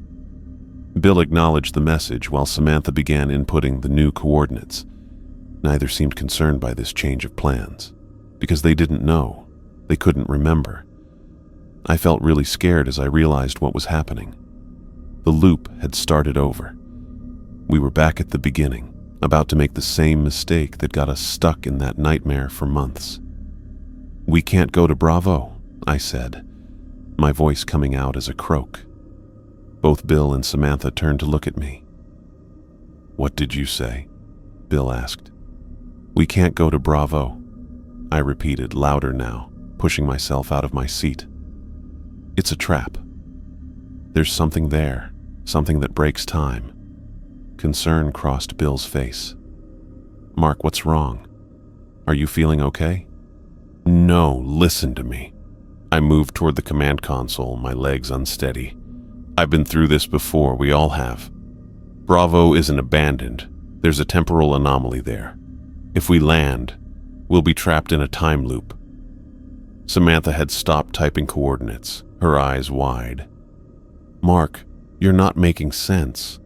Bill acknowledged the message while Samantha began inputting the new coordinates. Neither seemed concerned by this change of plans, because they didn't know. They couldn't remember. I felt really scared as I realized what was happening. The loop had started over. We were back at the beginning, about to make the same mistake that got us stuck in that nightmare for months. "We can't go to Bravo," I said, my voice coming out as a croak. Both Bill and Samantha turned to look at me. "What did you say?" Bill asked. "We can't go to Bravo," I repeated, louder now, pushing myself out of my seat. "It's a trap. There's something there, something that breaks time." Concern crossed Bill's face. "Mark, what's wrong? Are you feeling okay?" "No, listen to me." I moved toward the command console, my legs unsteady. "I've been through this before, we all have. Bravo isn't abandoned. There's a temporal anomaly there. If we land, we'll be trapped in a time loop." Samantha had stopped typing coordinates, her eyes wide. "Mark, you're not making sense."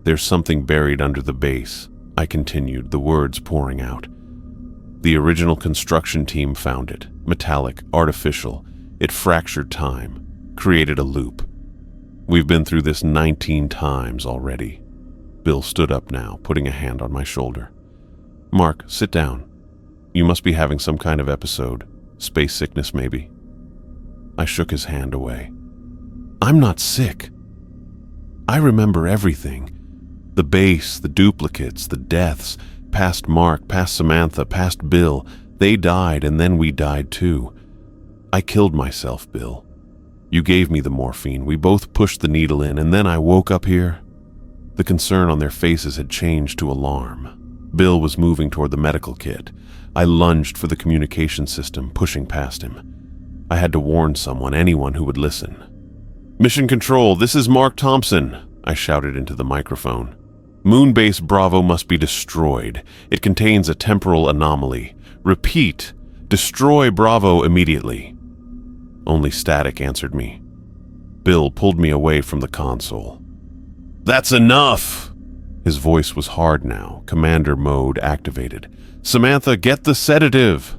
"There's something buried under the base," I continued, the words pouring out. "The original construction team found it, metallic, artificial. It fractured time, created a loop. We've been through this 19 times already." Bill stood up now, putting a hand on my shoulder. "Mark, sit down. You must be having some kind of episode. Space sickness, maybe." I shook his hand away. "I'm not sick. I remember everything. The base, the duplicates, the deaths, past Mark, past Samantha, past Bill. They died, and then we died too. I killed myself, Bill. You gave me the morphine. We both pushed the needle in, and then I woke up here." The concern on their faces had changed to alarm. Bill was moving toward the medical kit. I lunged for the communication system, pushing past him. I had to warn someone, anyone who would listen. "Mission Control, this is Mark Thompson," I shouted into the microphone. "Moonbase Bravo must be destroyed. It contains a temporal anomaly. Repeat, destroy Bravo immediately." Only static answered me. Bill pulled me away from the console. "That's enough!" His voice was hard now, commander mode activated. "Samantha, get the sedative!"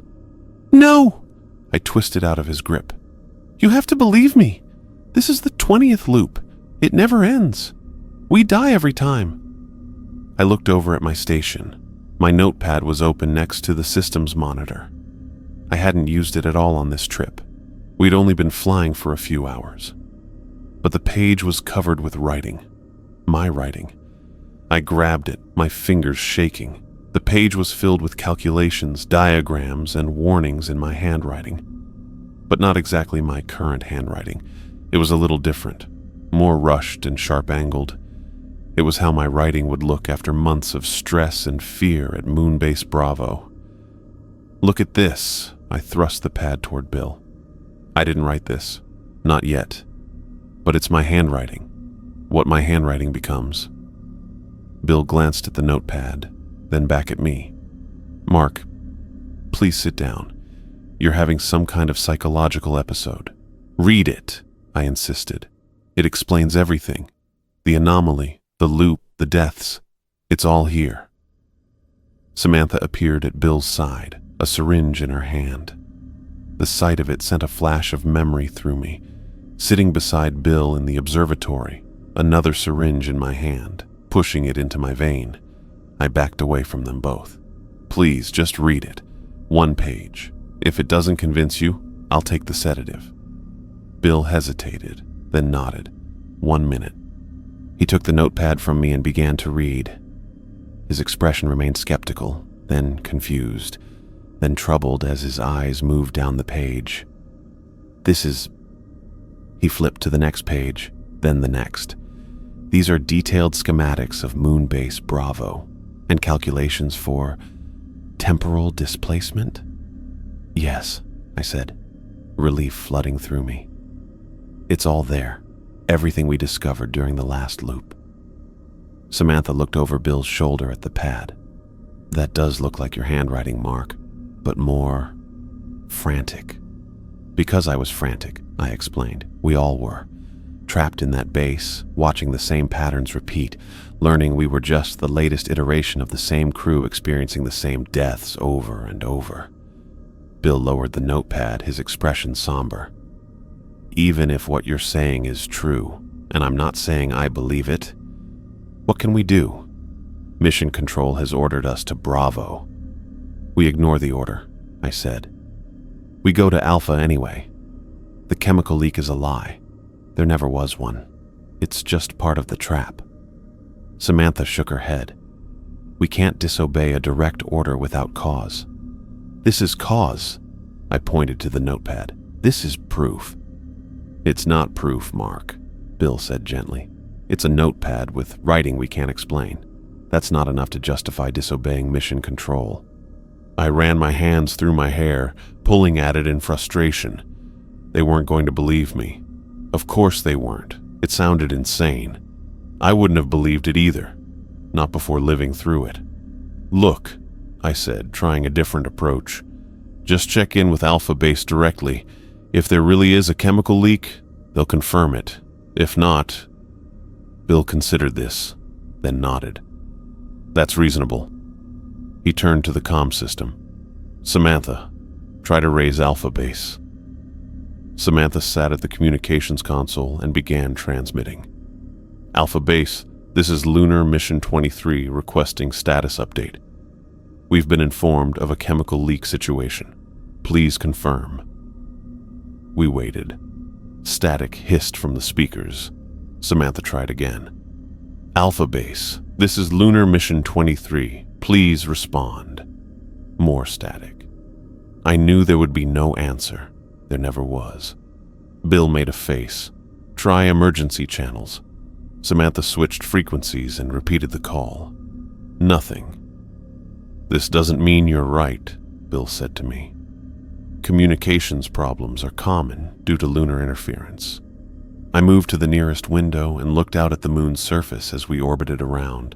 "No!" I twisted out of his grip. "You have to believe me. This is the 20th loop. It never ends. We die every time." I looked over at my station. My notepad was open next to the systems monitor. I hadn't used it at all on this trip. We'd only been flying for a few hours. But the page was covered with writing. My writing. I grabbed it, my fingers shaking. The page was filled with calculations, diagrams, and warnings in my handwriting. But not exactly my current handwriting. It was a little different, more rushed and sharp-angled. It was how my writing would look after months of stress and fear at Moonbase Bravo. "Look at this." I thrust the pad toward Bill. "I didn't write this. Not yet. But it's my handwriting. What my handwriting becomes." Bill glanced at the notepad, then back at me. "Mark, please sit down. You're having some kind of psychological episode. Read it," I insisted. "It explains everything. The anomaly, the loop, the deaths. It's all here." Samantha appeared at Bill's side, a syringe in her hand. The sight of it sent a flash of memory through me. Sitting beside Bill in the observatory, another syringe in my hand, pushing it into my vein. I backed away from them both. "Please, just read it. One page. If it doesn't convince you, I'll take the sedative." Bill hesitated, then nodded. 1 minute. He took the notepad from me and began to read. His expression remained skeptical, then confused, then troubled as his eyes moved down the page. "This is..." He flipped to the next page, then the next. "These are detailed schematics of Moonbase Bravo and calculations for temporal displacement?" "Yes," I said, relief flooding through me. "It's all there, everything we discovered during the last loop." Samantha looked over Bill's shoulder at the pad. That does look like your handwriting, Mark, but more frantic. Because I was frantic, I explained. We all were. Trapped in that base, watching the same patterns repeat, learning we were just the latest iteration of the same crew experiencing the same deaths over and over. Bill lowered the notepad, his expression somber. Even if what you're saying is true, and I'm not saying I believe it, what can we do? Mission Control has ordered us to Bravo. We ignore the order, I said. We go to Alpha anyway. The chemical leak is a lie. There never was one. It's just part of the trap. Samantha shook her head. We can't disobey a direct order without cause. This is cause. I pointed to the notepad. This is proof. It's not proof, Mark, Bill said gently. It's a notepad with writing we can't explain. That's not enough to justify disobeying Mission Control. I ran my hands through my hair, pulling at it in frustration. They weren't going to believe me. Of course they weren't. It sounded insane. I wouldn't have believed it either. Not before living through it. Look, I said, trying a different approach. Just check in with Alpha Base directly. If there really is a chemical leak, they'll confirm it. If not... Bill considered this, then nodded. That's reasonable. He turned to the comm system. Samantha, try to raise Alpha Base. Samantha sat at the communications console and began transmitting. Alpha Base, this is Lunar Mission 23 requesting status update. We've been informed of a chemical leak situation. Please confirm. We waited. Static hissed from the speakers. Samantha tried again. Alpha Base, this is Lunar Mission 23. Please respond. More static. I knew there would be no answer. There never was. Bill made a face. Try emergency channels. Samantha switched frequencies and repeated the call. Nothing. This doesn't mean you're right, Bill said to me. Communications problems are common due to lunar interference. I moved to the nearest window and looked out at the moon's surface as we orbited around.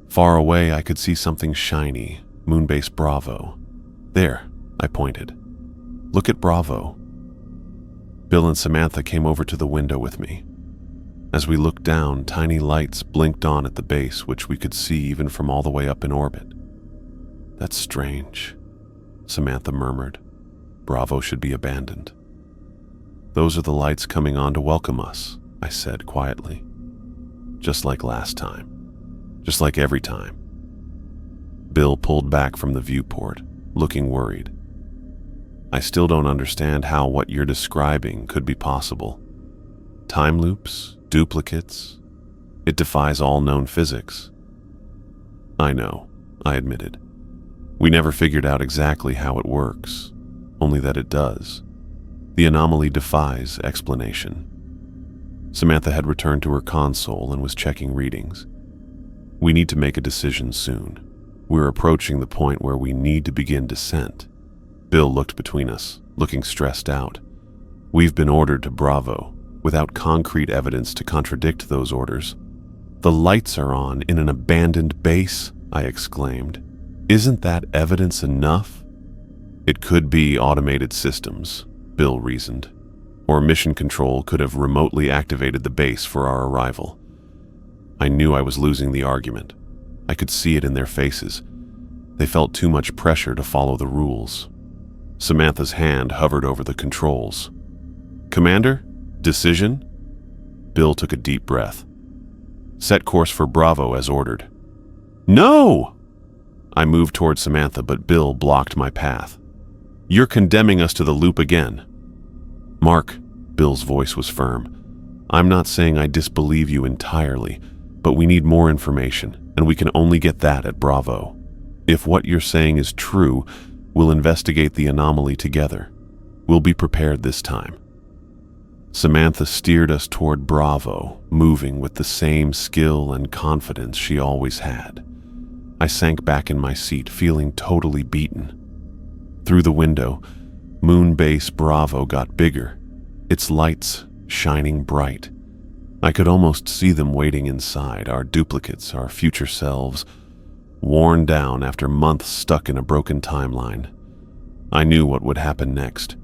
Far away, I could see something shiny, Moonbase Bravo. There, I pointed. Look at Bravo. Bill and Samantha came over to the window with me. As we looked down, tiny lights blinked on at the base, which we could see even from all the way up in orbit. That's strange, Samantha murmured. Bravo should be abandoned. Those are the lights coming on to welcome us, I said quietly. Just like last time. Just like every time. Bill pulled back from the viewport, looking worried. I still don't understand how what you're describing could be possible. Time loops, duplicates. It defies all known physics. I know, I admitted. We never figured out exactly how it works, only that it does. The anomaly defies explanation. Samantha had returned to her console and was checking readings. We need to make a decision soon. We're approaching the point where we need to begin descent. Bill looked between us, looking stressed out. We've been ordered to Bravo, without concrete evidence to contradict those orders. The lights are on in an abandoned base, I exclaimed. Isn't that evidence enough? It could be automated systems, Bill reasoned. Or Mission Control could have remotely activated the base for our arrival. I knew I was losing the argument. I could see it in their faces. They felt too much pressure to follow the rules. Samantha's hand hovered over the controls. Commander? Decision? Bill took a deep breath. Set course for Bravo as ordered. No! I moved toward Samantha, but Bill blocked my path. You're condemning us to the loop again. Mark, Bill's voice was firm. I'm not saying I disbelieve you entirely, but we need more information, and we can only get that at Bravo. If what you're saying is true, we'll investigate the anomaly together. We'll be prepared this time. Samantha steered us toward Bravo, moving with the same skill and confidence she always had. I sank back in my seat, feeling totally beaten. Through the window, Moonbase Bravo got bigger, its lights shining bright. I could almost see them waiting inside, our duplicates, our future selves, worn down after months stuck in a broken timeline. I knew what would happen next.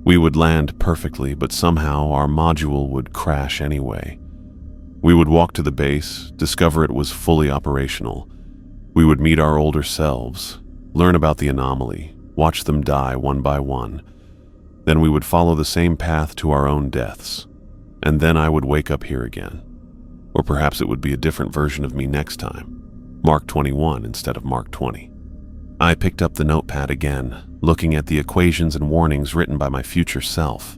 We would land perfectly, but somehow our module would crash anyway. We would walk to the base, discover it was fully operational. We would meet our older selves, learn about the anomaly, watch them die one by one. Then we would follow the same path to our own deaths. And then I would wake up here again. Or perhaps it would be a different version of me next time. Mark 21 instead of Mark 20. I picked up the notepad again, looking at the equations and warnings written by my future self.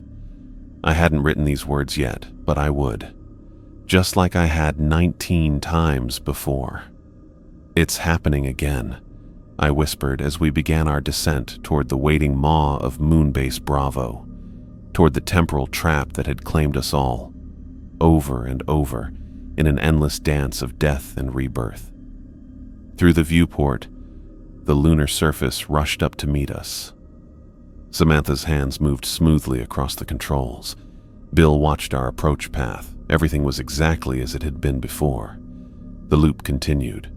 I hadn't written these words yet, but I would. Just like I had 19 times before. "It's happening again," I whispered as we began our descent toward the waiting maw of Moonbase Bravo, toward the temporal trap that had claimed us all, over and over, in an endless dance of death and rebirth. Through the viewport, the lunar surface rushed up to meet us. Samantha's hands moved smoothly across the controls. Bill watched our approach path. Everything was exactly as it had been before. The loop continued.